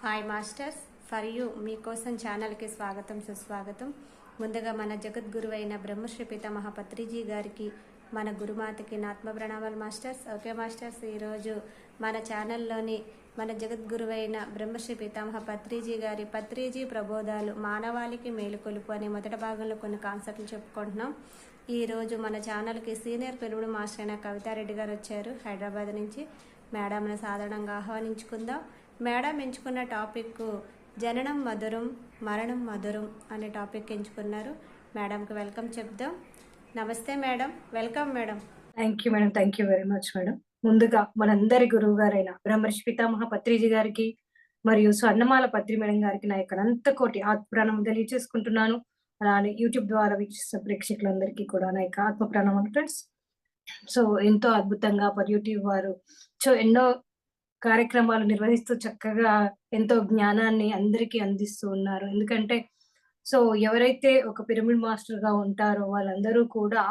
Hi masters for you మీకోసం ఛానల్కి స్వాగతం సుస్వాగతం. ముందుగా మన జగద్గురు అయిన బ్రహ్మశ్రీ పితామహ పత్రిజీ గారికి, మన గురుమాతకి నా ఆత్మ ప్రణామాలు మాస్టర్స్. ఓకే మాస్టర్స్, ఈరోజు మన ఛానల్లోని మన జగద్గురు అయిన బ్రహ్మశ్రీ పితామహ పత్రిజీ గారి పత్రిజీ ప్రబోధాలు మానవాళికి మేలుకొలుపు అనే మొదటి భాగంలో కొన్ని కాన్సెప్ట్లు చెప్పుకుంటున్నాం. ఈరోజు మన ఛానల్కి సీనియర్ పెరుగుడు మాస్టర్ అయిన కవితారెడ్డి గారు వచ్చారు హైదరాబాద్ నుంచి. మేడంను సాధారణంగా ఆహ్వానించుకుందాం. మేడం ఎంచుకున్న టాపిక్ జననం మధురం మరణం మధురం అనే టాపిక్ ఎంచుకున్నారు. మేడంకి వెల్కమ్ చెప్దాం. నమస్తే madam, welcome madam. Thank you madam, thank you very much madam. ముందుగా మనందరి గురువు గారైన బ్రహ్మర్షి పితామహ పత్రిజీ గారికి మరియు స్వర్ణమాల పత్రి మేడం గారికి నా యొక్క అనంతకోటి ఆత్మప్రాణం తెలియజేసుకుంటున్నాను. అలానే యూట్యూబ్ ద్వారా వీక్షిస్తున్న ప్రేక్షకులందరికీ కూడా నా యొక్క ఆత్మ ప్రణామం ఫ్రెండ్స్. సో ఎంతో అద్భుతంగా యూట్యూబ్ వారు ఎన్నో కార్యక్రమాలు నిర్వహిస్తూ చక్కగా ఎంతో జ్ఞానాన్ని అందరికీ అందిస్తూ ఉన్నారు. ఎందుకంటే ఎవరైతే ఒక పిరమిడ్ మాస్టర్ గా ఉంటారో వాళ్ళందరూ కూడా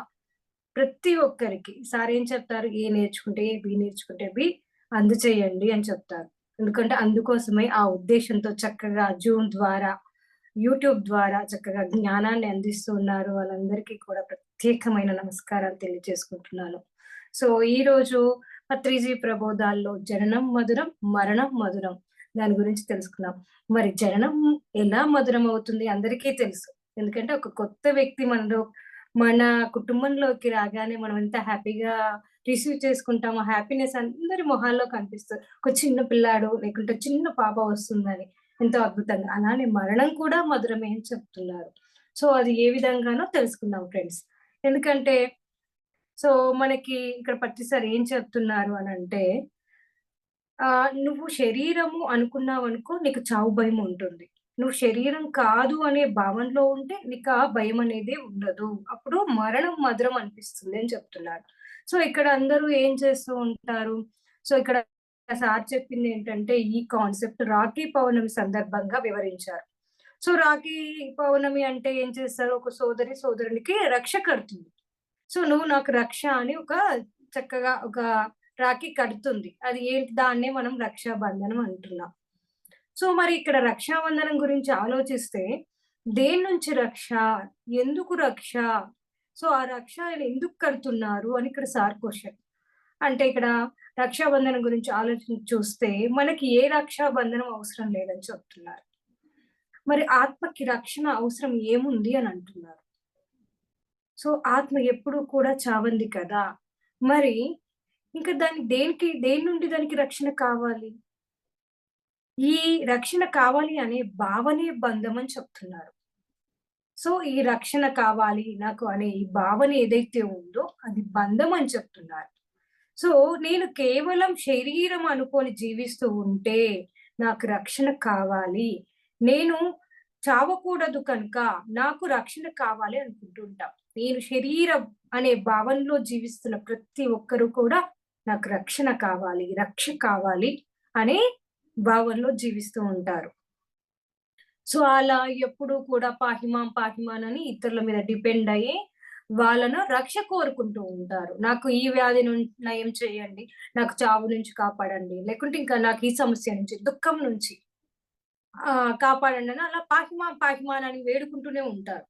ప్రతి ఒక్కరికి సార్ ఏం చెప్తారు, ఏ నేర్చుకుంటే ఏ, బి నేర్చుకుంటే బి అందచేయండి అని చెప్తారు. ఎందుకంటే అందుకోసమే ఆ ఉద్దేశంతో చక్కగా జూమ్ ద్వారా, యూట్యూబ్ ద్వారా చక్కగా జ్ఞానాన్ని అందిస్తూ ఉన్నారు. వాళ్ళందరికీ కూడా ప్రత్యేకమైన నమస్కారాలు తెలియజేసుకుంటున్నాను. ఈరోజు పత్రిజీ ప్రబోధాల్లో జననం మధురం మరణం మధురం దాని గురించి తెలుసుకున్నాం. మరి జననం ఎలా మధురం అవుతుంది అందరికీ తెలుసు. ఎందుకంటే ఒక కొత్త వ్యక్తి మన కుటుంబంలోకి రాగానే మనం ఎంత హ్యాపీగా రిసీవ్ చేసుకుంటాం. ఆ హ్యాపీనెస్ అందరి మొహాల్లో కనిపిస్తుంది. ఒక చిన్న పిల్లాడు లేకుంటే చిన్న పాప వస్తుందని ఎంతో అద్భుతంగా. అలానే మరణం కూడా మధురమే అని చెప్తున్నారు. అది ఏ విధంగానో తెలుసుకుందాం ఫ్రెండ్స్. ఎందుకంటే మనకి ఇక్కడ పత్రి సార్ ఏం చెప్తున్నారు అనంటే, నువ్వు శరీరము అనుకున్నావనుకో నీకు చావు భయం ఉంటుంది. నువ్వు శరీరం కాదు అనే భావనలో ఉంటే నీకు ఆ భయం అనేది ఉండదు. అప్పుడు మరణం మధురం అనిపిస్తుంది అని చెప్తున్నారు. ఇక్కడ అందరూ ఏం చేస్తూ ఉంటారు? ఇక్కడ సార్ చెప్పింది ఏంటంటే ఈ కాన్సెప్ట్ రాఖీ పౌర్ణమి సందర్భంగా వివరించారు. రాఖీ పౌర్ణమి అంటే ఏం చేస్తారు? ఒక సోదరి సోదరునికి రక్ష కడుతుంది. నువ్వు నాకు రక్ష అని చక్కగా ఒక రాఖీ కడుతుంది. అది ఏంటి? దాన్నే మనం రక్షాబంధనం అంటున్నాం. మరి ఇక్కడ రక్షాబంధనం గురించి ఆలోచిస్తే దేని నుంచి రక్ష? ఎందుకు రక్ష? ఆ రక్ష ఎందుకు కడుతున్నారు అని ఇక్కడ సార్ క్వశ్చన్. అంటే ఇక్కడ రక్షాబంధనం గురించి ఆలోచించి చూస్తే మనకి ఏ రక్షాబంధనం అవసరం లేదని చెప్తున్నారు. మరి ఆత్మకి రక్షణ అవసరం ఏముంది అని అంటున్నారు. ఆత్మ ఎప్పుడూ కూడా చావంది కదా! మరి ఇంకా దేని నుండి దానికి రక్షణ కావాలి? ఈ రక్షణ కావాలి అనే భావనే బంధం అని చెప్తున్నారు. ఈ రక్షణ కావాలి నాకు అనే ఈ భావన ఏదైతే ఉందో అది బంధం అని చెప్తున్నారు. నేను కేవలం శరీరం అనుకోని జీవిస్తూ ఉంటే నాకు రక్షణ కావాలి. నేను చావకూడదు కనుక నాకు రక్షణ కావాలి అనుకుంటుంటాం. నేను శరీరం అనే భావనలో జీవిస్తున్న ప్రతి ఒక్కరు కూడా నాకు రక్షణ కావాలి, రక్ష కావాలి అనే భావనలో జీవిస్తూ ఉంటారు. అలా ఎప్పుడూ కూడా పాహిమాం పాహిమాన్ అని ఇతరుల మీద డిపెండ్ అయ్యి వాళ్ళను రక్ష కోరుకుంటూ ఉంటారు. నాకు ఈ వ్యాధి నయం చేయండి, నాకు చావు నుంచి కాపాడండి, లేకుంటే ఇంకా నాకు ఈ సమస్య నుంచి, దుఃఖం నుంచి కాపాడండి అని అలా పాహిమాం పాహిమాన్ అని వేడుకుంటూనే ఉంటారు.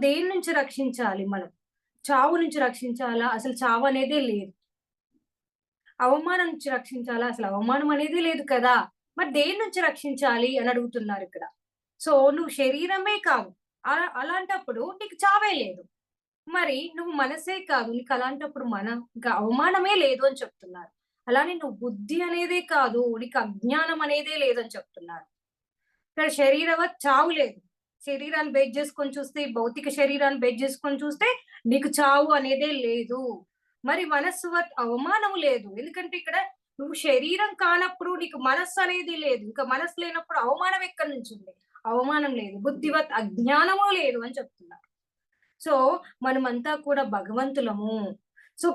దేని నుంచి రక్షించాలి మనం? చావు నుంచి రక్షించాలా? అసలు చావు అనేదే లేదు. అవమానం నుంచి రక్షించాలా? అసలు అవమానం అనేది లేదు కదా! మరి దేని నుంచి రక్షించాలి అని అడుగుతున్నారు ఇక్కడ. నువ్వు శరీరమే కాదు. అలాంటప్పుడు నీకు చావే లేదు. మరి నువ్వు మనసే కాదు. నీకు అలాంటప్పుడు ఇంకా అవమానమే లేదు అని చెప్తున్నారు. అలానే నువ్వు బుద్ధి అనేదే కాదు. నీకు అజ్ఞానం అనేదే లేదని చెప్తున్నారు. ఇక్కడ శరీరవత్ చావు లేదు. శరీరాన్ని బేస్ చేసుకొని చూస్తే, భౌతిక శరీరాన్ని బేస్ చేసుకొని చూస్తే నీకు చావు అనేదే లేదు. మరి మనస్సువత్ అవమానము లేదు. ఎందుకంటే ఇక్కడ నువ్వు శరీరం కానప్పుడు నీకు మనస్సు అనేది లేదు. ఇంకా మనస్సు లేనప్పుడు అవమానం ఎక్కడి నుంచి ఉంది? అవమానం లేదు. బుద్ధివత్ అజ్ఞానము లేదు అని చెప్తున్నారు. మనమంతా కూడా భగవంతులము.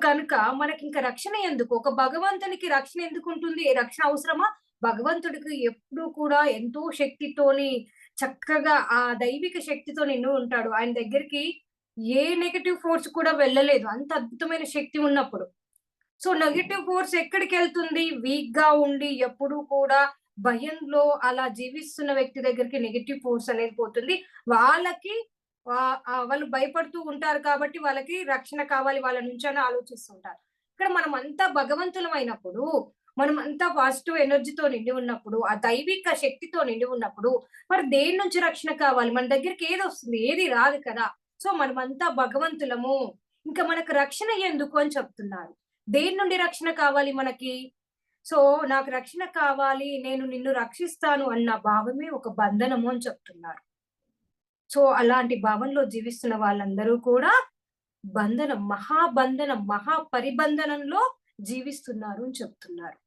కనుక మనకి ఇంకా రక్షణ ఎందుకు? ఒక భగవంతునికి రక్షణ ఎందుకు ఉంటుంది? రక్షణ అవసరమా? భగవంతుడికి ఎప్పుడూ కూడా ఎంతో శక్తితోని చక్కగా ఆ దైవిక శక్తితో నిండి ఉంటాడు. ఆయన దగ్గరికి ఏ నెగెటివ్ ఫోర్స్ కూడా వెళ్ళలేదు. అంత అద్భుతమైన శక్తి ఉన్నప్పుడు. Negative force ఎక్కడికెళ్తుంది? వీక్ గా ఉండి ఎప్పుడూ కూడా భయంలో అలా జీవిస్తున్న వ్యక్తి దగ్గరికి నెగెటివ్ ఫోర్స్ అనేది పోతుంది. వాళ్ళకి వాళ్ళు భయపడుతూ ఉంటారు కాబట్టి వాళ్ళకి రక్షణ కావాలి వాళ్ళ నుంచి అని ఆలోచిస్తుంటారు. ఇక్కడ మనమంతా భగవంతులమైనప్పుడు, మనమంతా పాజిటివ్ ఎనర్జీతో నిండి ఉన్నప్పుడు, ఆ దైవిక శక్తితో నిండి ఉన్నప్పుడు, మరి దేని నుంచి రక్షణ కావాలి? మన దగ్గరికి ఏదొస్తుంది? ఏది రాదు కదా! సో, మనమంతా భగవంతులము. ఇంక మనకు రక్షణ ఎందుకు అని చెప్తున్నారు. దేని నుండి రక్షణ కావాలి మనకి? సో, నాకు రక్షణ కావాలి, నేను నిన్ను రక్షిస్తాను అన్న భావమే ఒక బంధనము అని చెప్తున్నారు. సో, అలాంటి భావంలో జీవిస్తున్న వాళ్ళందరూ కూడా బంధనం, మహా పరిబంధనంలో జీవిస్తున్నారు అని చెప్తున్నారు.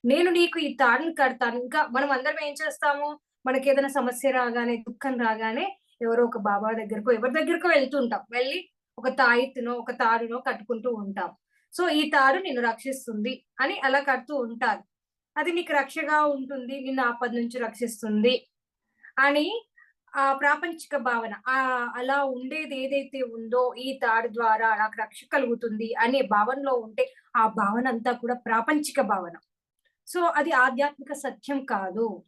నేను నీకు ఈ తాడుని కడతాను. ఇంకా మనం అందరం ఏం చేస్తాము? మనకేదైనా సమస్య రాగానే, దుఃఖం రాగానే ఎవరో ఒక బాబా దగ్గరకో, ఎవరి దగ్గరకో వెళ్తుంటాం. వెళ్లి ఒక తాయెత్తునో, ఒక తాడునో కట్టుకుంటూ ఉంటాం. సో, ఈ తాడు నిన్ను రక్షిస్తుంది అని అలా కడుతూ ఉంటారు. అది నీకు రక్షగా ఉంటుంది. నిన్ను ఆపద నుంచి రక్షిస్తుంది అని ప్రాపంచిక భావన. అలా ఉండేదేదైతే ఉందో ఈ తాడు ద్వారా నాకు రక్ష కలుగుతుంది అనే భావనలో ఉంటే, ఆ భావన అంతా కూడా ప్రాపంచిక భావన. సో, అది ఆధ్యాత్మిక సత్యం కాదు.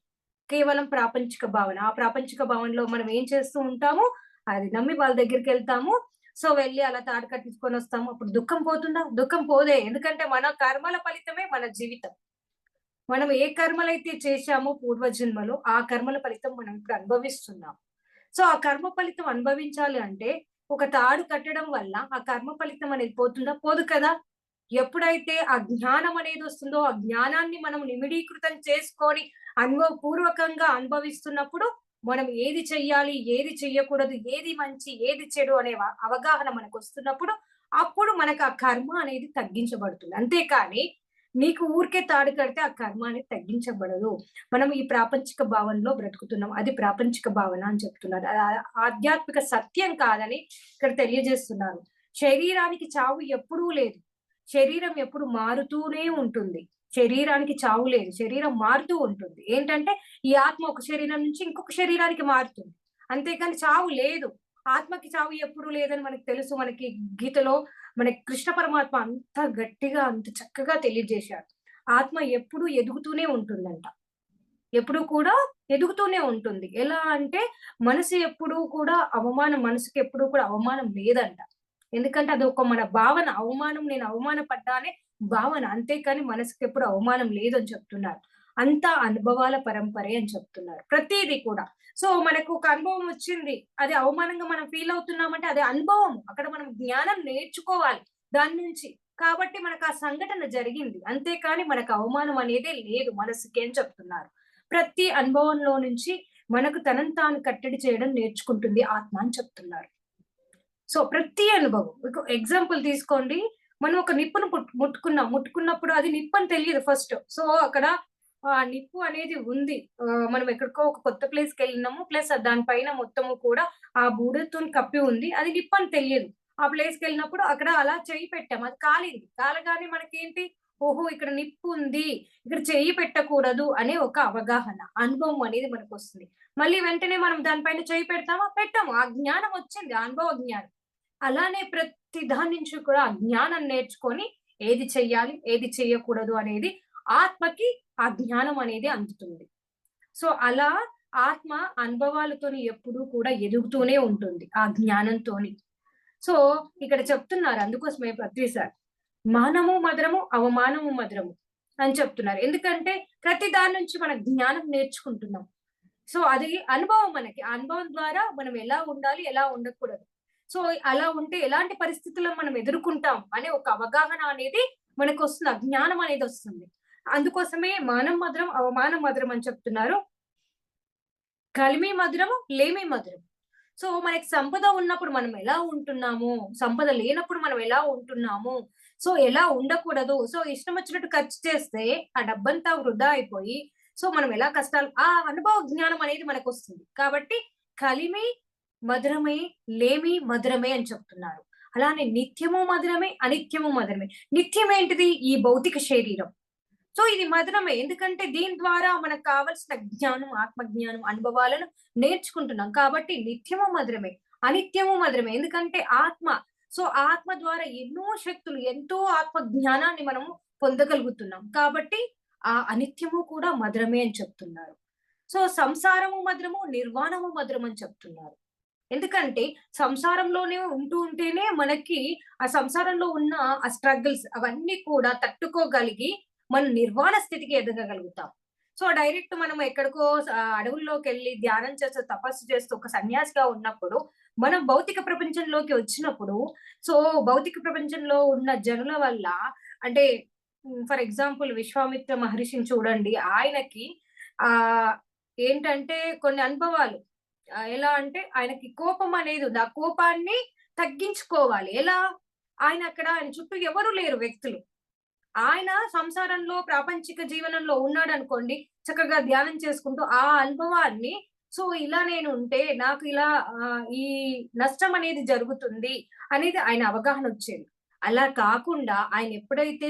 కేవలం ప్రాపంచిక భావన. ఆ ప్రాపంచిక భావనలో మనం ఏం చేస్తూ ఉంటాము, అది నమ్మి వాళ్ళ దగ్గరికెళ్తాము. సో, వెళ్లి అలా తాడు కట్టించుకొనొస్తాము. అప్పుడు దుఃఖం పోతుందా? దుఃఖం పోదే. ఎందుకంటే మన కర్మల ఫలితమే మన జీవితం. మనం ఏ కర్మలైతే చేశామో పూర్వజన్మలో, ఆ కర్మల ఫలితం మనం ఇప్పుడు అనుభవిస్తున్నాం. సో, ఆ కర్మ ఫలితం అనుభవించాలి అంటే, ఒక తాడు కట్టడం వల్ల ఆ కర్మ ఫలితం అనేది పోతుందా? పోదు కదా! ఎప్పుడైతే ఆ జ్ఞానం అనేదొస్తుందో, ఆ జ్ఞానాన్ని మనం నిమిడీకృతం చేసుకొని అనుభవపూర్వకంగా అనుభవిస్తున్నప్పుడు, మనం ఏది చెయ్యాలి, ఏది చెయ్యకూడదు, ఏది మంచి, ఏది చెడు అనే అవగాహన మనకొస్తున్నప్పుడు, అప్పుడు మనకు ఆ కర్మ అనేది తగ్గించబడుతుంది. అంతేకాని నీకు ఊరికే తాడు కడితే ఆ కర్మ అనేది తగ్గించబడదు. మనం ఈ ప్రాపంచిక భావనలో బ్రతుకుతున్నాం. అది ప్రాపంచిక భావన అని చెప్తున్నారు. ఆధ్యాత్మిక సత్యం కాదని ఇక్కడ తెలియజేస్తున్నారు. శరీరానికి చావు ఎప్పుడూ లేదు. శరీరం ఎప్పుడు మారుతూనే ఉంటుంది. శరీరానికి చావు లేదు. శరీరం మారుతూ ఉంటుంది. ఏంటంటే ఈ ఆత్మ ఒక శరీరం నుంచి ఇంకొక శరీరానికి మారుతుంది. అంతేకాని చావు లేదు. ఆత్మకి చావు ఎప్పుడు లేదని మనకు తెలుసు. మనకి గీతలో మనకి కృష్ణ పరమాత్మ అంత గట్టిగా, అంత చక్కగా తెలియజేశాడు. ఆత్మ ఎప్పుడూ ఎదుగుతూనే ఉంటుందంట. ఎప్పుడూ కూడా ఎదుగుతూనే ఉంటుంది. ఎలా అంటే మనసు ఎప్పుడూ కూడా మనసుకి ఎప్పుడూ కూడా అవమానం లేదంట. ఎందుకంటే అదొక మన భావన. నేను అవమానపడ్డా అనే భావన. అంతేకాని మనసుకెప్పుడు అవమానం లేదని చెప్తున్నారు. అంతా అనుభవాల పరంపరే అని చెప్తున్నారు. ప్రతీది కూడా. సో, మనకు ఒక అనుభవం వచ్చింది. అది అవమానంగా మనం ఫీల్ అవుతున్నామంటే అది అనుభవం. అక్కడ మనం జ్ఞానం నేర్చుకోవాలి దాని నుంచి. కాబట్టి మనకు ఆ సంఘటన జరిగింది. అంతేకాని మనకు అవమానం అనేదే లేదు మనసుకి అని చెప్తున్నారు. ప్రతి అనుభవంలో నుంచి మనకు తనను తాను కట్టడి చేయడం నేర్చుకుంటుంది ఆత్మ అని చెప్తున్నారు. సో, ప్రతి అనుభవం. ఎగ్జాంపుల్ తీసుకోండి. మనం ఒక నిప్పును ముట్టుకున్నాం. ముట్టుకున్నప్పుడు అది నిప్పని తెలియదు ఫస్ట్. సో, అక్కడ నిప్పు అనేది ఉంది. మనం ఎక్కడికో ఒక కొత్త ప్లేస్‌కెళ్ళినాము. ప్లస్ దాని పైన మొత్తము కూడా ఆ బూడిదతోని కప్పి ఉంది. అది నిప్పని తెలియదు. ఆ ప్లేస్‌కెళ్ళినప్పుడు అక్కడ అలా చెయ్యి పెట్టాం. అది కాలింది. కాలగానే మనకేంటి, ఓహో! ఇక్కడ నిప్పు ఉంది. ఇక్కడ చెయ్యి పెట్టకూడదు అనే ఒక అవగాహన, అనుభవం అనేది మనకొస్తుంది. మళ్ళీ వెంటనే మనం దాని పైన చెయ్యి పెడతామా? పెట్టము. ఆ జ్ఞానం వచ్చింది. ఆ అనుభవ జ్ఞానం. అలానే ప్రతి దాని నుంచి కూడా ఆ జ్ఞానం నేర్చుకొని ఏది చెయ్యాలి, ఏది చెయ్యకూడదు అనేది ఆత్మకి ఆ జ్ఞానం అనేది అందుతుంది. సో, అలా ఆత్మ అనుభవాలతోని ఎప్పుడూ కూడా ఎదుగుతూనే ఉంటుంది. ఆ జ్ఞానంతోని. సో, ఇక్కడ చెప్తున్నారు అందుకోసమే పత్రి సార్. మానము మధురము, అవమానము మధురము అని చెప్తున్నారు. ఎందుకంటే ప్రతి దాని నుంచి మనం జ్ఞానం నేర్చుకుంటున్నాం. సో, అది అనుభవం మనకి. ఆ అనుభవం ద్వారా మనం ఎలా ఉండాలి, ఎలా ఉండకూడదు. సో, అలా ఉంటే ఎలాంటి పరిస్థితులను మనం ఎదుర్కుంటాం అనే ఒక అవగాహన అనేది మనకొస్తుంది. ఆ జ్ఞానం అనేదొస్తుంది. అందుకోసమే మానం మధురం, అవమానం మధురం అని చెప్తున్నారు. కలిమి మధురము, లేమి మధురం. సో, మనకి సంపద ఉన్నప్పుడు మనం ఎలా ఉంటున్నాము, సంపద లేనప్పుడు మనం ఎలా ఉంటున్నాము, సో, ఎలా ఉండకూడదు. సో, ఇష్టమొచ్చినట్టు ఖర్చు చేస్తే ఆ డబ్బంతా వృధా అయిపోయి, సో, మనం ఎలా కష్టాలు ఆ అనుభవ జ్ఞానం అనేది మనకొస్తుంది. కాబట్టి కలిమి మధురమే, లేమి మధురమే అని చెప్తున్నారు. అలానే నిత్యము మధురమే, అనిత్యము మధురమే. నిత్యమేంటిది? ఈ భౌతిక శరీరం. సో, ఇది మధురమే. ఎందుకంటే దీని ద్వారా మనకు కావాల్సిన జ్ఞానం, ఆత్మజ్ఞానం, అనుభవాలను నేర్చుకుంటున్నాం. కాబట్టి నిత్యము మధురమే, అనిత్యము మధురమే. ఎందుకంటే ఆత్మ. సో, ఆత్మ ద్వారా ఎన్నో శక్తులు, ఎంతో ఆత్మ జ్ఞానాన్ని మనము పొందగలుగుతున్నాం. కాబట్టి ఆ అనిత్యము కూడా మధురమే అని చెప్తున్నారు. సో సంసారము మధురము, నిర్వాణము మధురం అని చెప్తున్నారు. ఎందుకంటే సంసారంలోనే ఉంటూ ఉంటేనే మనకి ఆ సంసారంలో ఉన్న ఆ స్ట్రగుల్స్ అవన్నీ కూడా తట్టుకోగలిగి మనం నిర్వాణ స్థితికి ఎదగగలుగుతాం. సో డైరెక్ట్ మనం ఎక్కడికో అడవుల్లోకెళ్ళి ధ్యానం చేస్తూ, తపస్సు చేస్తూ ఒక సన్యాసిగా ఉన్నప్పుడు, మనం భౌతిక ప్రపంచంలోకి వచ్చినప్పుడు, సో భౌతిక ప్రపంచంలో ఉన్న జనుల వల్ల అంటే ఫర్ ఎగ్జాంపుల్ విశ్వామిత్ర మహర్షిని చూడండి. ఆయనకి ఆహ్, ఏంటంటే కొన్ని అనుభవాలు ఎలా అంటే ఆయనకి కోపం అనేది ఉంది. ఆ కోపాన్ని తగ్గించుకోవాలి. ఎలా? ఆయన చుట్టూ ఎవరు లేరు వ్యక్తులు. ఆయన సంసారంలో, ప్రాపంచిక జీవనంలో ఉన్నాడనుకోండి, చక్కగా ధ్యానం చేసుకుంటూ ఆ అనుభవాన్ని సో, ఇలా నేనుంటే నాకు ఇలా ఈ నష్టం అనేది జరుగుతుంది అనేది ఆయన అవగాహనొచ్చేది. అలా కాకుండా ఆయన ఎప్పుడైతే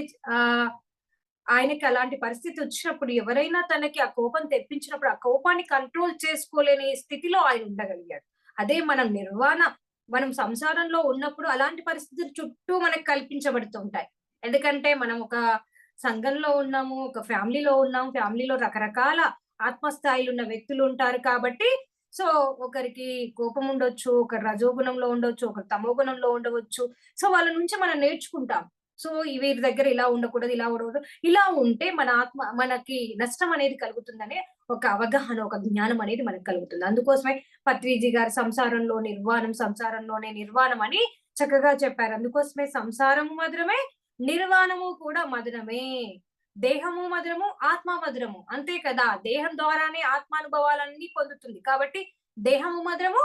ఆయనకి అలాంటి పరిస్థితి వచ్చినప్పుడు ఎవరైనా తనకి ఆ కోపం తెప్పించినప్పుడు, ఆ కోపాన్ని కంట్రోల్ చేసుకోలేని స్థితిలో ఆయన ఉండగలిగాడు. అదే మనం సంసారంలో ఉన్నప్పుడు అలాంటి పరిస్థితులు చుట్టూ మనకు కల్పించబడుతుంటాయి. ఎందుకంటే మనం ఒక సంఘంలో ఉన్నాము, ఒక ఫ్యామిలీలో ఉన్నాం. ఫ్యామిలీలో రకరకాల ఆత్మస్థాయిలున్న వ్యక్తులుంటారు కాబట్టి, సో ఒకరికి కోపం ఉండొచ్చు, ఒకరు రజోగుణంలో ఉండొచ్చు, ఒకరు తమోగుణంలో ఉండవచ్చు. సో వాళ్ళ నుంచి మనం నేర్చుకుంటాం. సో వీరి దగ్గర ఇలా ఉండకూడదు, ఇలా ఉండకూడదు. ఇలా ఉంటే మనకి నష్టం అనేది కలుగుతుందనే ఒక అవగాహన, ఒక జ్ఞానం అనేది మనకు కలుగుతుంది. అందుకోసమే పత్రిజీ గారు సంసారంలో నిర్వాణం, సంసారంలోనే నిర్వాణం అని చక్కగా చెప్పారు. అందుకోసమే సంసారము మధురమే, నిర్వాణము కూడా మధురమే. దేహము మధురము, ఆత్మ మధురము. అంతే కదా! దేహం ద్వారానే ఆత్మానుభవాలన్నీ పొందుతుంది. కాబట్టి దేహము మధురము,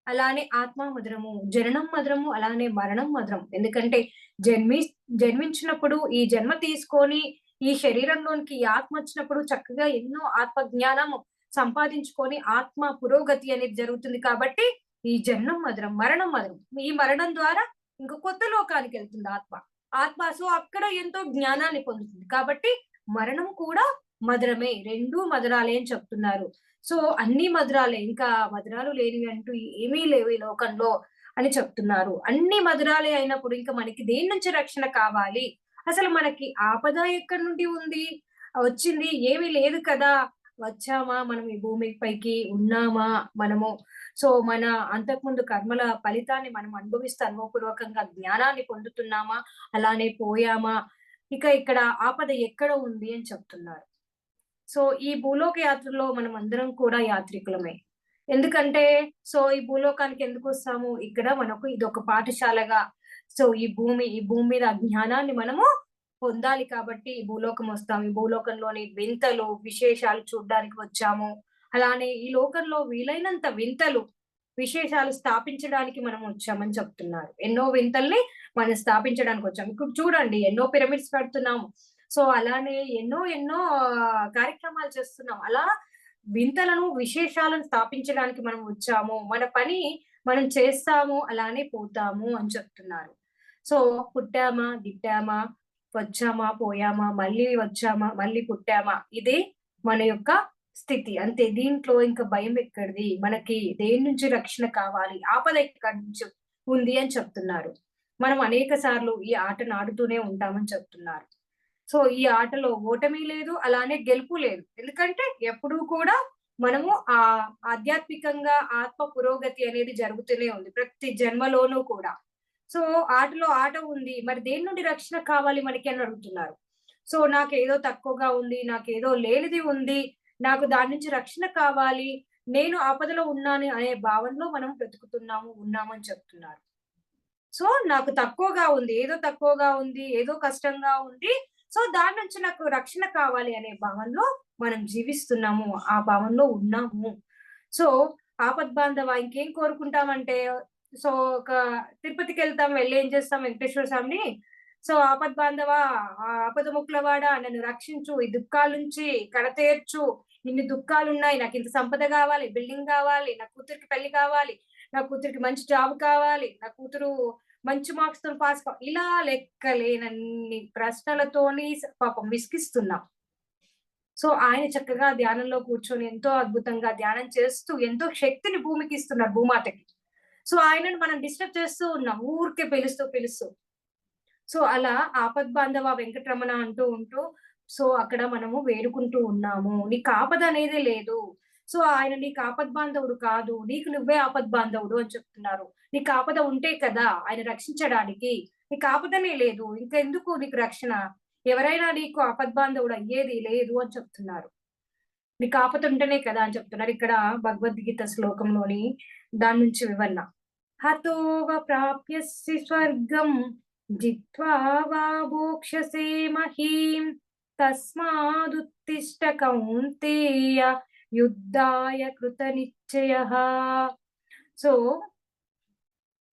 అలానే ఆత్మ మధురము. జననం మధురము, అలానే మరణం మధురం. ఎందుకంటే జన్మి జన్మించినప్పుడు ఈ జన్మ తీసుకొని ఈ శరీరంలోనికి ఈ ఆత్మ వచ్చినప్పుడు చక్కగా ఎన్నో ఆత్మ జ్ఞానము సంపాదించుకొని ఆత్మ పురోగతి అనేది జరుగుతుంది కాబట్టి ఈ జన్మం మధురం, మరణం మధురం. ఈ మరణం ద్వారా ఇంక కొత్త లోకానికెళ్తుంది ఆత్మ. ఆత్మ సో అక్కడ ఎంతో జ్ఞానాన్ని పొందుతుంది. కాబట్టి మరణం కూడా మధురమే. 2 మధురాలే అని చెప్తున్నారు. సో అన్నీ మధురాలే. ఇంకా మధురాలు లేనివి అంటూ ఏమీ లేవు ఈ లోకంలో అని చెప్తున్నారు. అన్నీ మధురాలే అయినప్పుడు ఇంక మనకి దేని నుంచి రక్షణ కావాలి? అసలు మనకి ఆపద ఎక్కడి నుండి ఉంది? వచ్చింది ఏమీ లేదు కదా! వచ్చామా? మనం ఈ భూమిపైకి ఉన్నామా? మనము సో మన అంతకుముందు కర్మల ఫలితాన్ని మనం అనుభవిస్తూ అనుభవపూర్వకంగా జ్ఞానాన్ని పొందుతున్నామా? అలానే పోయామా? ఇక ఇక్కడ ఆపద ఎక్కడ ఉంది అని చెప్తున్నారు. సో ఈ భూలోక యాత్రలో మనం అందరం కూడా యాత్రికులమే. ఎందుకంటే సో ఈ భూలోకానికి ఎందుకొస్తాము? ఇక్కడ మనకు ఇదొక పాఠశాలగా సో ఈ భూమి మీద జ్ఞానాన్ని మనము పొందాలి కాబట్టి ఈ భూలోకం వస్తాం. ఈ భూలోకంలోని వింతలు, విశేషాలు చూడ్డానికి వచ్చాము. అలానే ఈ లోకంలో వీలైనంత వింతలు, విశేషాలు స్థాపించడానికి మనం వచ్చామని చెప్తున్నారు. ఎన్నో వింతల్ని మనం స్థాపించడానికి వచ్చాం. ఇప్పుడు చూడండి ఎన్నో పిరమిడ్స్ కడుతున్నాము. సో అలానే ఎన్నో కార్యక్రమాలు చేస్తున్నాం. అలా వింతలను, విశేషాలను స్థాపించడానికి మనం వచ్చాము. మన పని మనం చేస్తాము, అలానే పోతాము అని చెప్తున్నారు. సో పుట్టామా, గిట్టామా, వచ్చామా, పోయామా, మళ్ళీ వచ్చామా, మళ్ళీ పుట్టామా, ఇదే మన యొక్క స్థితి. అంతే. దీంట్లో ఇంక భయం ఎక్కడిది? మనకి దేని నుంచి రక్షణ కావాలి? ఆపద ఎక్కడి నుంచి ఉంది అని చెప్తున్నారు. మనం అనేక సార్లు ఈ ఆటను ఆడుతూనే ఉంటామని చెప్తున్నారు. సో ఈ ఆటలో ఓటమి లేదు, అలానే గెలుపు లేదు. ఎందుకంటే ఎప్పుడూ కూడా మనము ఆధ్యాత్మికంగా ఆత్మ పురోగతి అనేది జరుగుతూనే ఉంది. ప్రతి జన్మలోనూ కూడా. సో ఆటలో ఆట ఉంది. మరి దేని నుండి రక్షణ కావాలి మనకి అని అడుగుతున్నారు. సో నాకేదో తక్కువగా ఉంది, నాకేదో లేనిది ఉంది, నాకు దాని నుంచి రక్షణ కావాలి, నేను ఆపదలో ఉన్నాను అనే భావనలో మనం బ్రతుకుతున్నాము, ఉన్నామని చెప్తున్నారు. సో నాకు తక్కువగా ఉంది, ఏదో తక్కువగా ఉంది, ఏదో కష్టంగా ఉంది. సో దాని నుంచి నాకు రక్షణ కావాలి అనే భావనలో మనం జీవిస్తున్నాము. ఆ భావనలో ఉన్నాము. సో ఆపద్బాంధవ ఇంకేం కోరుకుంటామంటే సో ఒక తిరుపతికెళ్తాం. వెళ్లి ఏం చేస్తాం వెంకటేశ్వర స్వామిని సో ఆపద్బాంధవ, ఆపద ముక్కులవాడా నన్ను రక్షించు, ఈ దుఃఖాల నుంచి కడతేర్చు, ఇన్ని దుఃఖాలున్నాయి, నాకింత సంపద గావాలి, బిల్డింగ్ గావాలి, నా కూతురికి పెళ్లి కావాలి, నా కూతురికి మంచి జాబ్ కావాలి, నా కూతురు మంచి మార్క్స్‌తోని పాస్ ఇలా లెక్కలేనన్ని ప్రశ్నలతోని పాపం విసిగిస్తున్నాం. సో ఆయన చక్కగా ధ్యానంలో కూర్చొని ఎంతో అద్భుతంగా ధ్యానం చేస్తూ ఎంతో శక్తిని భూమికిస్తున్నారు భూమాతకి. సో ఆయనను మనం డిస్టర్బ్ చేస్తూ ఉన్నాం. ఊరికే పిలుస్తూ. సో అలా ఆపద్బాంధవ వెంకటరమణ అంటూ ఉంటూ సో అక్కడ మనము వేడుకుంటూ ఉన్నాము. నీకు ఆపద అనేదే లేదు. సో ఆయన నీకు ఆపద్బాంధవుడు కాదు. నీకు నువ్వే ఆపద్బాంధవుడు అని చెప్తున్నారు. నీకు ఆపద ఉంటే కదా ఆయన రక్షించడానికి. నీకు ఆపదనే లేదు. ఇంకెందుకు నీకు రక్షణ? ఎవరైనా నీకు ఆపద్బాంధవుడు అయ్యేది లేదు అని చెప్తున్నారు. నీకు ఆపద ఉంటేనే కదా అని చెప్తున్నారు. ఇక్కడ భగవద్గీత శ్లోకంలోని దాని నుంచి వివరణ. హతోవ ప్రాప్యసి స్వర్గం జిత్వా వా భోక్ష్యసే మహీం తస్మాదుత్తిష్ట కౌంతేయ యుద్ధాయ కృత నిశ్చయః. సో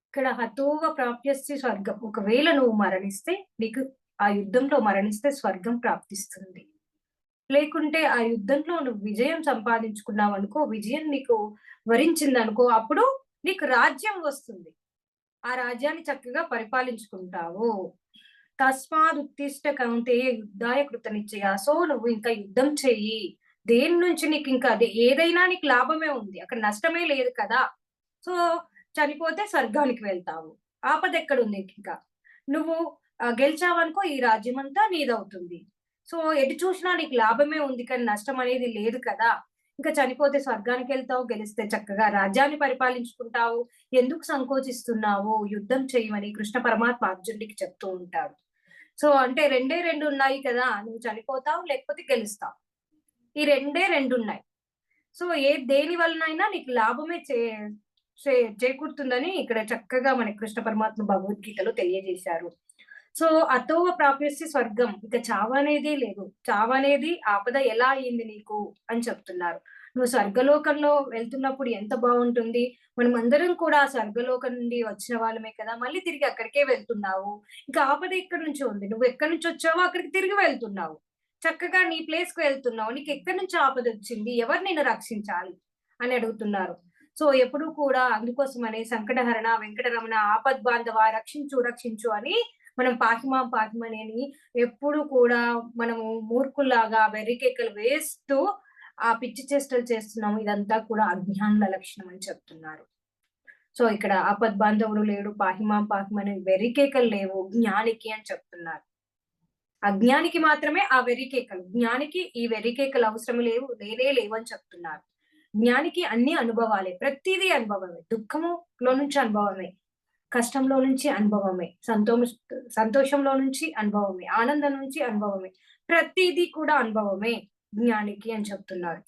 ఇక్కడ హతోవ ప్రాప్యసి స్వర్గం, ఒకవేళ నువ్వు మరణిస్తే నీకు ఆ యుద్ధంలో మరణిస్తే స్వర్గం ప్రాప్తిస్తుంది. లేకుంటే ఆ యుద్ధంలో నువ్వు విజయం సంపాదించుకున్నావు అనుకో, విజయం నీకు వరించిందనుకో, అప్పుడు నీకు రాజ్యం వస్తుంది. ఆ రాజ్యాన్ని చక్కగా పరిపాలించుకుంటావు. తస్మాదుత్తిష్ట కౌంతేయ యుద్ధాయ కృత నిశ్చయ. సో నువ్వు ఇంకా యుద్ధం చెయ్యి. దేని నుంచి నీకు ఇంకా అదే ఏదైనా నీకు లాభమే ఉంది. అక్కడ నష్టమే లేదు కదా. సో చనిపోతే స్వర్గానికి వెళ్తావు. ఆపద ఎక్కడుంది ఇంకా? నువ్వు గెలిచావనుకో ఈ రాజ్యం అంతా నీదవుతుంది. సో ఎటు చూసినా నీకు లాభమే ఉంది కానీ నష్టం అనేది లేదు కదా. ఇంకా చనిపోతే స్వర్గానికి వెళ్తావు, గెలిస్తే చక్కగా రాజ్యాన్ని పరిపాలించుకుంటావు. ఎందుకు సంకోచిస్తున్నావు? యుద్ధం చేయమని కృష్ణ పరమాత్మ అర్జునుడికి చెప్తూ ఉంటాడు. సో అంటే రెండే రెండు ఉన్నాయి కదా, నువ్వు చనిపోతావు లేకపోతే గెలుస్తావు. ఈ రెండే రెండు ఉన్నాయి. సో దేని వలనైనా నీకు లాభమే చేకూరుతుందని ఇక్కడ చక్కగా మనకి కృష్ణ పరమాత్మ భగవద్గీతలో తెలియజేశారు. సో అతోవ ప్రాప్యసి స్వర్గం, ఇక చావనేదే లేదు. చావనేది ఆపద ఎలా అయింది నీకు అని చెప్తున్నారు. నువ్వు స్వర్గలోకంలో వెళ్తున్నప్పుడు ఎంత బాగుంటుంది. మనం అందరం కూడా ఆ స్వర్గలోకం నుండి వచ్చిన వాళ్ళమే కదా, మళ్ళీ తిరిగి అక్కడికే వెళ్తున్నావు. ఇంకా ఆపద ఎక్కడి నుంచి ఉంది? నువ్వు ఎక్కడి నుంచి వచ్చావో అక్కడికి తిరిగి వెళ్తున్నావు. చక్కగా నీ ప్లేస్ కు వెళ్తున్నావు. నీకు ఎక్కడి నుంచి ఆపద వచ్చింది? ఎవరు నిన్ను రక్షించాలి అని అడుగుతున్నారు. సో ఎప్పుడు కూడా అందుకోసమనే సంకటహరణ వెంకటరమణ ఆపద్ బాంధవ రక్షించు రక్షించు అని మనం పాహిమాం పాహిమని ఎప్పుడు కూడా మనము మూర్ఖుల్లాగా వెర్రికేకలు వేస్తూ ఆ పిచ్చి చేష్టలు చేస్తున్నాము. ఇదంతా కూడా అజ్ఞానుల లక్షణం అని చెప్తున్నారు. సో ఇక్కడ ఆపద్ బాంధవుడు లేడు, పాహిమాం పాహిమని వెర్రికేకలు లేవు జ్ఞానికి అని చెప్తున్నారు. అజ్ఞానికి మాత్రమే ఆ వెర్రికేకలు, జ్ఞానికి ఈ వెర్రికేకలు అవసరం లేవు, లేవు అని చెప్తున్నారు. జ్ఞానికి అన్ని అనుభవాలే, ప్రతిదీ అనుభవమే. దుఃఖములో నుంచి అనుభవమే, కష్టంలో నుంచి అనుభవమే, సంతోషంలో నుంచి అనుభవమే, ఆనందం నుంచి అనుభవమే, ప్రతిదీ కూడా అనుభవమే జ్ఞానికి అని చెప్తున్నారు.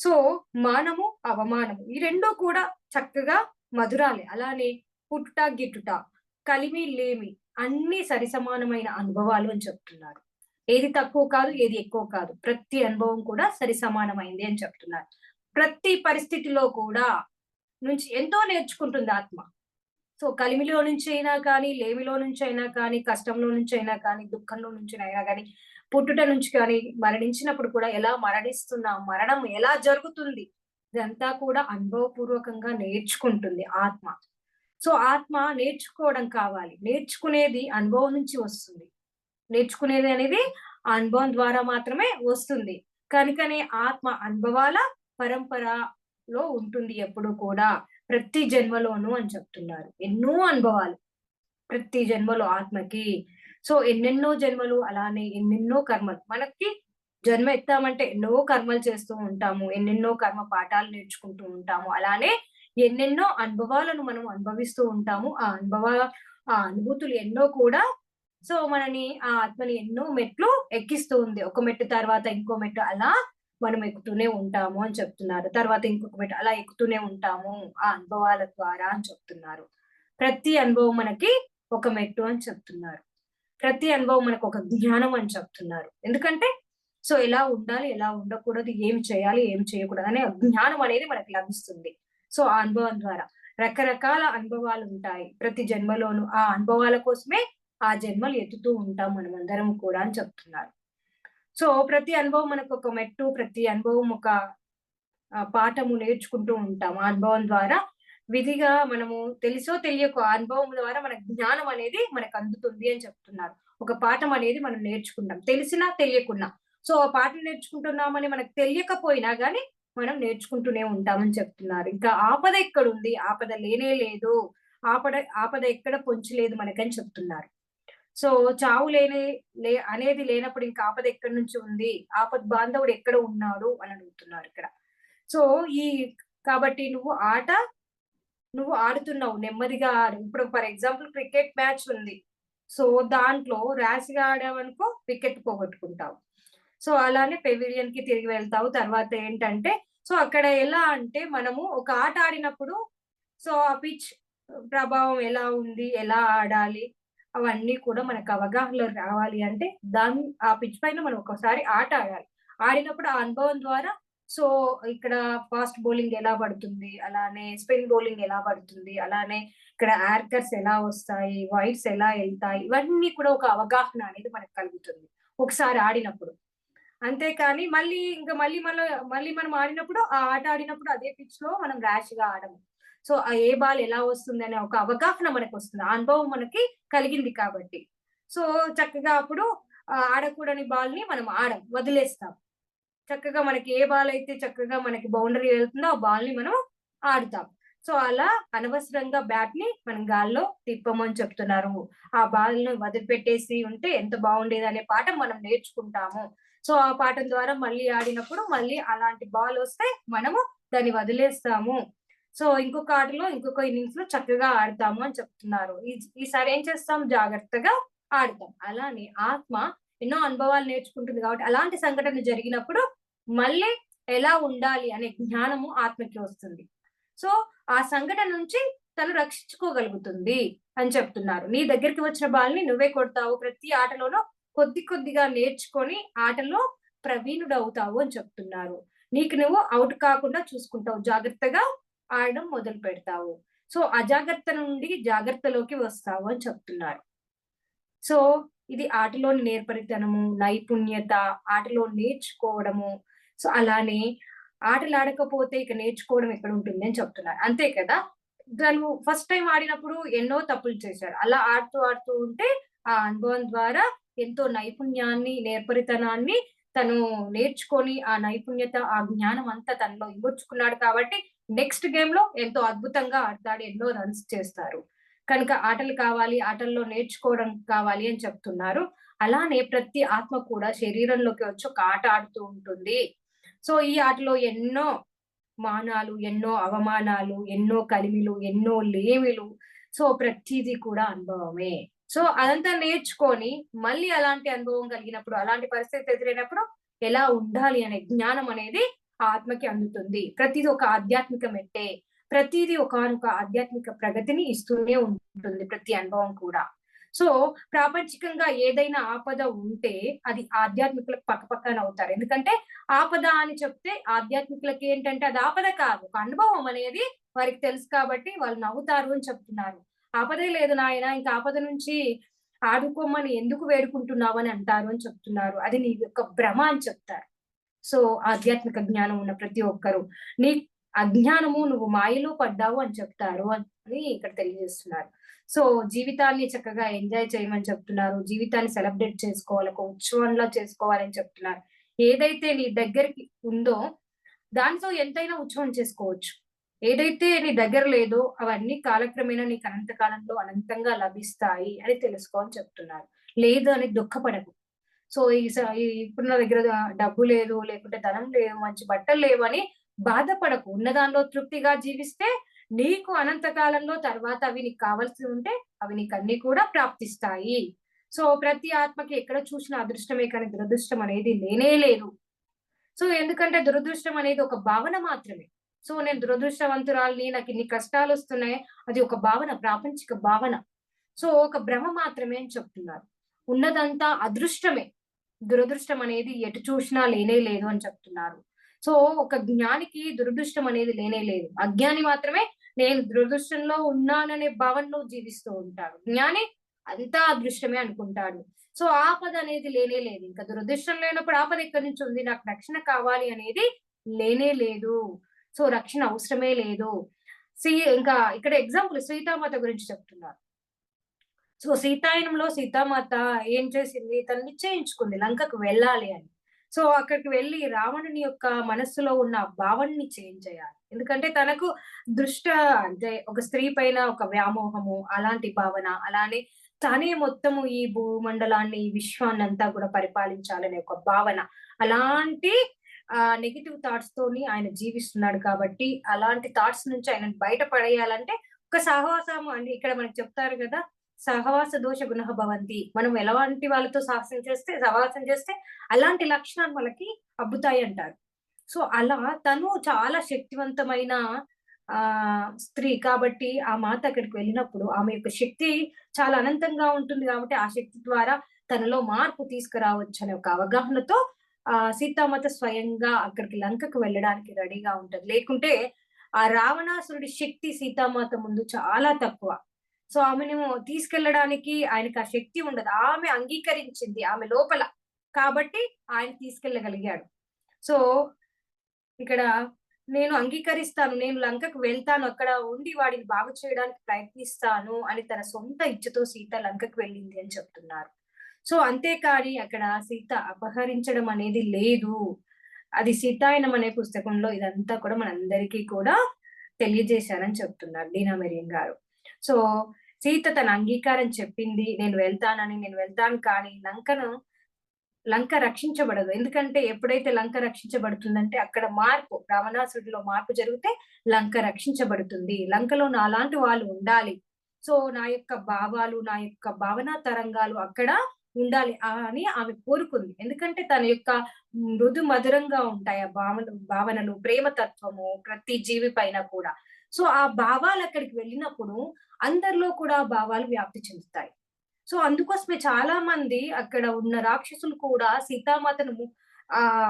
సో మానము అవమానము ఈ రెండు కూడా చక్కగా మధురాలే. అలానే పుట్టుట గిట్టుట కలిమి లేమి అన్ని సరిసమానమైన అనుభవాలు అని చెప్తున్నారు. ఏది తక్కువ కాదు, ఏది ఎక్కువ కాదు, ప్రతి అనుభవం కూడా సరిసమానమైంది అని చెప్తున్నారు. ప్రతి పరిస్థితిలో కూడా నుంచి ఎంతో నేర్చుకుంటుంది ఆత్మ. సో కలిమిలో నుంచి అయినా కానీ, లేమిలో నుంచి అయినా కానీ, కష్టంలో నుంచి అయినా కానీ, దుఃఖంలో నుంచి అయినా కానీ, పుట్టుట నుంచి కానీ, మరణించినప్పుడు కూడా ఎలా మరణిస్తున్నాం, మరణం ఎలా జరుగుతుంది, ఇదంతా కూడా అనుభవపూర్వకంగా నేర్చుకుంటుంది ఆత్మ. సో ఆత్మ నేర్చుకోవడం కావాలి. నేర్చుకునేది అనుభవం నుంచి వస్తుంది. నేర్చుకునేది అనేది ఆ అనుభవం ద్వారా మాత్రమే వస్తుంది. కనుకనే ఆత్మ అనుభవాల పరంపరలో ఉంటుంది ఎప్పుడు కూడా, ప్రతి జన్మలోనూ అని చెప్తున్నారు. ఎన్నో అనుభవాలు ప్రతి జన్మలో ఆత్మకి. సో ఎన్నెన్నో జన్మలు, అలానే ఎన్నెన్నో కర్మలు. మనకి జన్మ ఎత్తామంటే ఎన్నో కర్మలు చేస్తూ ఉంటాము, ఎన్నెన్నో కర్మ పాఠాలు నేర్చుకుంటూ ఉంటాము. అలానే ఎన్నెన్నో అనుభవాలను మనం అనుభవిస్తూ ఉంటాము. ఆ అనుభూతులు ఎన్నో కూడా సో మనని ఆ ఆత్మని ఎన్నో మెట్లు ఎక్కిస్తూ ఉంది. ఒక మెట్టు తర్వాత ఇంకో మెట్టు అలా మనం ఎక్కుతూనే ఉంటాము అని చెప్తున్నారు. తర్వాత ఇంకొక మెట్టు అలా ఎక్కుతూనే ఉంటాము ఆ అనుభవాల ద్వారా అని చెప్తున్నారు. ప్రతి అనుభవం మనకి ఒక మెట్టు అని చెప్తున్నారు. ప్రతి అనుభవం మనకు ఒక జ్ఞానం అని చెప్తున్నారు. ఎందుకంటే సో ఎలా ఉండాలి, ఎలా ఉండకూడదు, ఏం చేయాలి, ఏం చేయకూడదు అనే జ్ఞానం అనేది మనకు లభిస్తుంది. సో ఆ అనుభవం ద్వారా రకరకాల అనుభవాలు ఉంటాయి ప్రతి జన్మలోనూ. ఆ అనుభవాల కోసమే ఆ జన్మలు ఎత్తుతూ ఉంటాం మనమందరం కూడా అని చెప్తున్నారు. సో ప్రతి అనుభవం మనకు ఒక మెట్టు, ప్రతి అనుభవం ఒక పాఠము నేర్చుకుంటూ ఉంటాం. ఆ అనుభవం ద్వారా విధిగా మనము తెలుసో తెలియకో ఆ అనుభవం ద్వారా మన జ్ఞానం అనేది మనకు అందుతుంది అని చెప్తున్నారు. ఒక పాఠం అనేది మనం నేర్చుకుంటాం, తెలిసినా తెలియకున్నా. సో ఆ పాఠం నేర్చుకుంటున్నామని మనకు తెలియకపోయినా గానీ మనం నేర్చుకుంటూనే ఉంటామని చెప్తున్నారు. ఇంకా ఆపద ఎక్కడుంది? ఆపద లేనే లేదు. ఆపద ఎక్కడ పొంచి లేదు మనకని చెప్తున్నారు. సో చావు అనేది లేనప్పుడు ఇంకా ఆపద ఎక్కడి నుంచి ఉంది? ఆపద్ బాంధవుడు ఎక్కడ ఉన్నాడు అని అడుగుతున్నారు ఇక్కడ. సో ఈ కాబట్టి నువ్వు ఆడుతున్నావు. నెమ్మదిగా ఆడు. ఇప్పుడు ఫర్ ఎగ్జాంపుల్ క్రికెట్ మ్యాచ్ ఉంది. సో దాంట్లో ర్యాష్‌గా ఆడావనుకో వికెట్ పోగొట్టుకుంటావు. సో అలానే పెవిలియన్‌కి తిరిగి వెళ్తావు. తర్వాత ఏంటంటే సో అక్కడ ఎలా అంటే మనము ఒక ఆట ఆడినప్పుడు సో ఆ పిచ్ ప్రభావం ఎలా ఉంది? ఎలా ఆడాలి? అవన్నీ కూడా మనకు అవగాహనలో రావాలి అంటే ఆ పిచ్ పైన మనం ఒకసారి ఆట ఆడాలి. ఆడినప్పుడు ఆ అనుభవం ద్వారా సో ఇక్కడ ఫాస్ట్ బౌలింగ్ ఎలా పడుతుంది? అలానే స్పిన్ బౌలింగ్ ఎలా పడుతుంది? అలానే ఇక్కడ యార్కర్స్ ఎలా వస్తాయి? వైడ్స్ ఎలా ఎళ్తాయి? ఇవన్నీ కూడా ఒక అవగాహన అనేది మనకు కలుగుతుంది. ఒకసారి ఆడినప్పుడు. అంతేకాని మళ్ళీ మనం ఆడినప్పుడు ఆ ఆట ఆడినప్పుడు అదే పిచ్‌లో మనం ర్యాష్‌గా ఆడము. సో, ఆ ఏ బాల్ ఎలా వస్తుందనే ఒక అవగాహన మనకొస్తుంది. ఆ అనుభవం మనకి కలిగింది కాబట్టి. సో, చక్కగా అప్పుడు ఆడకూడని బాల్‌ని మనం వదిలేస్తాం. చక్కగా మనకి ఏ బాల్ అయితే చక్కగా మనకి బౌండరీ వెళ్తుందో ఆ బాల్‌ని మనం ఆడుతాం. సో, అలా అనవసరంగా బ్యాట్‌ని మనం గాల్లో తిప్పమని చెప్తున్నారు. ఆ బాల్‌ని వదిలిపెట్టేసి ఉంటే ఎంత బావుండేదనే పాఠం మనం నేర్చుకుంటాము. సో, ఆ పాఠం ద్వారా మళ్ళీ ఆడినప్పుడు మళ్ళీ అలాంటి బాలొస్తే మనము దాన్ని వదిలేస్తాము. సో, ఇంకొక ఆటలో ఇంకొక ఇన్నింగ్స్‌లో చక్కగా ఆడతాము అని చెప్తున్నారు. ఈసారి ఏం చేస్తాం జాగ్రత్తగా ఆడతాం. అలానే ఆత్మ ఎన్నో అనుభవాలు నేర్చుకుంటుంది కాబట్టి అలాంటి సంఘటన జరిగినప్పుడు మళ్ళీ ఎలా ఉండాలి అనే జ్ఞానము ఆత్మకి వస్తుంది. సో, ఆ సంఘటన నుంచి తను రక్షించుకోగలుగుతుంది అని చెప్తున్నారు. నీ దగ్గరికి వచ్చిన బాల్‌ని నువ్వే కొడతావు. ప్రతి ఆటలోనూ కొద్ది కొద్దిగా నేర్చుకొని ఆటలో ప్రవీణుడవుతావు అని చెప్తున్నారు. నీకు నువ్వు ఔట్ కాకుండా చూసుకుంటావు. జాగ్రత్తగా ఆడడం మొదలుపెడతావు. సో, అజాగ్రత్త నుండి జాగ్రత్తలోకి వస్తావు అని చెప్తున్నారు. సో, ఇది ఆటలోని నేర్పరితనము, నైపుణ్యత, ఆటలో నేర్చుకోవడము. సో, అలానే ఆటలాడకపోతే ఇక నేర్చుకోవడం ఎక్కడుంటుంది అని చెప్తున్నారు. అంతే కదా! తను ఫస్ట్ టైమ్ ఆడినప్పుడు ఎన్నో తప్పులు చేశాడు. అలా ఆడుతూ ఉంటే ఆ అనుభవం ద్వారా ఎంతో నైపుణ్యాన్ని, నేర్పరితనాన్ని తను నేర్చుకొని, ఆ నైపుణ్యత, ఆ జ్ఞానం అంతా తనలో ఇమడ్చుకున్నాడు కాబట్టి నెక్స్ట్ గేమ్‌లో ఎంతో అద్భుతంగా ఆడతాడు. ఎన్నో రన్స్ చేస్తారు. కనుక ఆటలు కావాలి, ఆటల్లో నేర్చుకోవడం కావాలి అని చెప్తున్నారు. అలానే ప్రతి ఆత్మ కూడా శరీరంలోకి వచ్చి ఒక ఆట ఆడుతూ ఉంటుంది. సో, ఈ ఆటలో ఎన్నో మానాలు, ఎన్నో అవమానాలు, ఎన్నో కలిమిలు, ఎన్నో లేమిలు. సో, ప్రతీది కూడా అనుభవమే. సో, అదంతా నేర్చుకొని మళ్ళీ అలాంటి అనుభవం కలిగినప్పుడు, అలాంటి పరిస్థితి ఎదురైనప్పుడు ఎలా ఉండాలి అనే జ్ఞానం అనేది ఆ ఆత్మకి అందుతుంది. ప్రతీది ఒక ఆధ్యాత్మిక మెట్టే. ప్రతీది ఒకానొక ఆధ్యాత్మిక ప్రగతిని ఇస్తూనే ఉంటుంది ప్రతి అనుభవం కూడా. సో, ప్రాపంచికంగా ఏదైనా ఆపద ఉంటే అది ఆధ్యాత్మికులకు పక్కపక్కనవుతారు. ఎందుకంటే ఆపద అని చెప్తే ఆధ్యాత్మికులకి ఏంటంటే అది ఆపద కాదు. ఒక అనుభవం అనేది వారికి తెలుసు కాబట్టి వాళ్ళు నవ్వుతారు అని చెప్తున్నారు. ఆపదే లేదు నాయన ఇంక ఆపద నుంచి ఆదుకోమని ఎందుకు వేడుకుంటున్నావు అని అంటారు అని చెప్తున్నారు. అది నీ యొక్క భ్రమ అని చెప్తారు. సో, ఆధ్యాత్మిక జ్ఞానం ఉన్న ప్రతి ఒక్కరు. నీ అజ్ఞానము నువ్వు మాయలో పడ్డావు అని చెప్తారు అని ఇక్కడ తెలియజేస్తున్నారు. సో, జీవితాన్ని చక్కగా ఎంజాయ్ చేయమని చెప్తున్నారు. జీవితాన్ని సెలబ్రేట్ చేసుకోవాలి. ఒక ఉత్సవంలా చేసుకోవాలని చెప్తున్నారు. ఏదైతే నీ దగ్గరికి ఉందో దాంతో ఎంతైనా ఉత్సవం చేసుకోవచ్చు. ఏదైతే నీ దగ్గర లేదో అవన్నీ కాలక్రమేణా నీకు అనంత కాలంలో అనంతంగా లభిస్తాయి అని తెలుసుకో అని చెప్తున్నారు. లేదు అని దుఃఖపడకు. సో, ఇప్పుడు నా దగ్గర డబ్బు లేదు, లేకుంటే ధనం లేదు, మంచి బట్టలు లేవని బాధపడకు. ఉన్న దానిలో తృప్తిగా జీవిస్తే నీకు అనంత కాలంలో తర్వాత అవి నీకు కావాల్సి ఉంటే అవి నీకన్నీ కూడా ప్రాప్తిస్తాయి. సో, ప్రతి ఆత్మకి ఎక్కడ చూసినా అదృష్టమే కానీ దురదృష్టం అనేది లేనే లేదు. సో, ఎందుకంటే దురదృష్టం అనేది ఒక భావన మాత్రమే. సో, నేను దురదృష్టవంతురాలిని, నాకిన్ని కష్టాలొస్తున్నాయి. అది ఒక భావన, ప్రాపంచిక భావన. సో, ఒక భ్రమ మాత్రమే అని చెప్తున్నారు. ఉన్నదంతా అదృష్టమే. దురదృష్టం అనేది ఎటు చూసినా లేనే లేదు అని చెప్తున్నారు. సో, ఒక జ్ఞానికి దురదృష్టం అనేది లేనే లేదు. అజ్ఞాని మాత్రమే నేను దురదృష్టంలో ఉన్నాననే భావనలో జీవిస్తూ ఉంటాడు. జ్ఞాని అంతా అదృష్టమే అనుకుంటాడు. సో, ఆపద అనేది లేనే లేదు. ఇంకా దురదృష్టం లేనప్పుడు ఆపద ఎక్కడి నుంచి ఉంది? నాకు రక్షణ కావాలి అనేది లేనే లేదు. సో, రక్షణ అవసరమే లేదు. ఇంకా ఇక్కడ ఎగ్జాంపుల్ సీతామాత గురించి చెప్తున్నారు. సో, సీతాయనంలో సీతామాత ఏం చేసింది? తను నిశ్చయించుకుంది లంకకు వెళ్ళాలి అని. సో, అక్కడికి వెళ్లి రావణుని యొక్క మనస్సులో ఉన్న భావనని చేంజ్ చేయాలి. ఎందుకంటే తనకు అంటే ఒక స్త్రీ పైన ఒక వ్యామోహము, అలాంటి భావన, అలానే తనే మొత్తము ఈ భూమండలాన్ని, ఈ విశ్వాన్ని అంతా కూడా పరిపాలించాలనే ఒక భావన. అలాంటి నెగెటివ్ థాట్స్ తోని ఆయన జీవిస్తున్నాడు కాబట్టి, అలాంటి థాట్స్ నుంచి ఆయనను బయట పడేయాలంటే ఒక సహవాసము అండి. ఇక్కడ మనకు చెప్తారు గదా! సహవాస దోష గుణః భవంతి. మనం ఎలాంటి వాళ్ళతో సహవాసం చేస్తే అలాంటి లక్షణాలు మనకి అబ్బుతాయి అంటారు. సో, అలా తను చాలా శక్తివంతమైన స్త్రీ కాబట్టి, ఆ మాత అక్కడికి వెళ్ళినప్పుడు ఆమె యొక్క శక్తి చాలా అనంతంగా ఉంటుంది కాబట్టి, ఆ శక్తి ద్వారా తనలో మార్పు తీసుకురావచ్చనే ఒక అవగాహనతో సీతామాత స్వయంగా అక్కడికి లంకకు వెళ్ళడానికి రెడీగా ఉంటది. లేకుంటే ఆ రావణాసురుడి శక్తి సీతామాత ముందు చాలా తక్కువ. సో, ఆమెను తీసుకెళ్ళడానికి ఆయనకి ఆ శక్తి ఉండదు. ఆమె అంగీకరించింది ఆమె లోపల. కాబట్టి ఆయన తీసుకెళ్ళగలిగాడు. సో, ఇక్కడ నేను అంగీకరిస్తాను. నేను లంకకు వెళ్తాను. అక్కడ ఉండి వాడిని బాగు చేయడానికి ప్రయత్నిస్తాను అని తన సొంత ఇచ్చతో సీత లంకకు వెళ్ళింది అని చెప్తున్నారు. సో, అంతేకాని అక్కడ సీత అపహరించడం అనేది లేదు. అది సీతాయనం అనే పుస్తకంలో ఇదంతా కూడా మనందరికీ కూడా తెలియజేశారని చెప్తున్నారు డీనా మెరియన్ గారు. సో, సీత తన అంగీకారం చెప్పింది. నేను వెళ్తాను కానీ లంక రక్షించబడదు. ఎందుకంటే ఎప్పుడైతే లంక రక్షించబడుతుందంటే అక్కడ రావణాసుడిలో మార్పు జరిగితే లంక రక్షించబడుతుంది. లంకలో నాలాంటి వాళ్ళు ఉండాలి. సో, నా యొక్క భావాలు, నా యొక్క భావనా తరంగాలు అక్కడ ఉండాలి అని ఆమె కోరుకుంది. ఎందుకంటే తన యొక్క మృదు మధురంగా ఉంటాయి ఆ భావనలు, ప్రేమ తత్వము ప్రతి జీవి పైన కూడా. సో, ఆ భావాలు అక్కడికి వెళ్ళినప్పుడు అందరిలో కూడా ఆ భావాలు వ్యాప్తి చెందుతాయి. సో, అందుకోసమే చాలా మంది అక్కడ ఉన్న రాక్షసులు కూడా సీతామాతను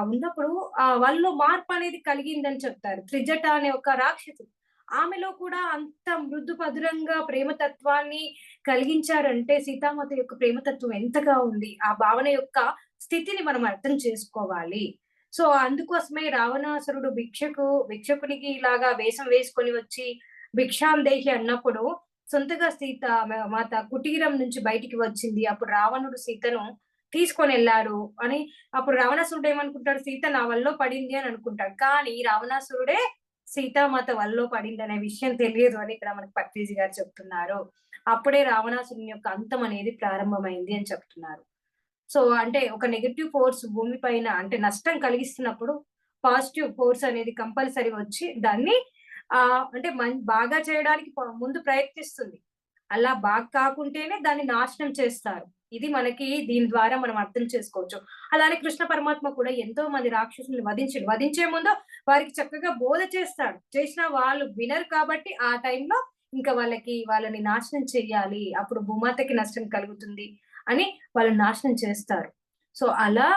ఉన్నప్పుడు వాళ్ళలో మార్పనేది కలిగిందని చెప్తారు. త్రిజట అనే ఒక రాక్షసి. ఆమెలో కూడా అంత మృదు మధురంగా ప్రేమతత్వాన్ని కలిగించారంటే సీతామాత యొక్క ప్రేమతత్వం ఎంతగా ఉంది. ఆ భావన యొక్క స్థితిని మనం అర్థం చేసుకోవాలి. సో, అందుకోసమే రావణాసురుడు భిక్షకునికి ఇలాగా వేషం వేసుకొని వచ్చి భిక్షాందేహి అన్నప్పుడు సొంతగా మాత కుటీరం నుంచి బయటికి వచ్చింది. అప్పుడు రావణుడు సీతను తీసుకొనెళ్ళాడు అని అప్పుడు రావణాసురుడు ఏమనుకుంటాడు? సీత నా వల్లో పడింది అని అనుకుంటాడు. కానీ రావణాసురుడే సీతామాత వల్లో పడిందనే విషయం తెలియదు అని ఇక్కడ మనకి పత్రిజీ గారు చెప్తున్నారు. అప్పుడే రావణాసురుని యొక్క అంతం అనేది ప్రారంభమైంది అని చెప్తున్నారు. సో, అంటే ఒక నెగెటివ్ ఫోర్స్ భూమి పైన అంటే నష్టం కలిగిస్తున్నప్పుడు పాజిటివ్ ఫోర్స్ అనేది కంపల్సరీ వచ్చి దాన్ని అంటే బాగా చేయడానికి ముందు ప్రయత్నిస్తుంది. అలా బాగా కాకుంటేనే దాన్ని నాశనం చేస్తారు. ఇది మనకి దీని ద్వారా మనం అర్థం చేసుకోవచ్చు. అలానే కృష్ణ పరమాత్మ కూడా ఎంతో మంది రాక్షసుల్ని వధించాడు. వధించే ముందు వారికి చక్కగా బోధ చేస్తాడు. చేసినా వాళ్ళు వినరు కాబట్టి ఆ టైంలో ఇంకా వాళ్ళని నాశనం చెయ్యాలి. అప్పుడు భూమాతకి నష్టం కలుగుతుంది అని వాళ్ళని నాశనం చేస్తారు. సో, అలా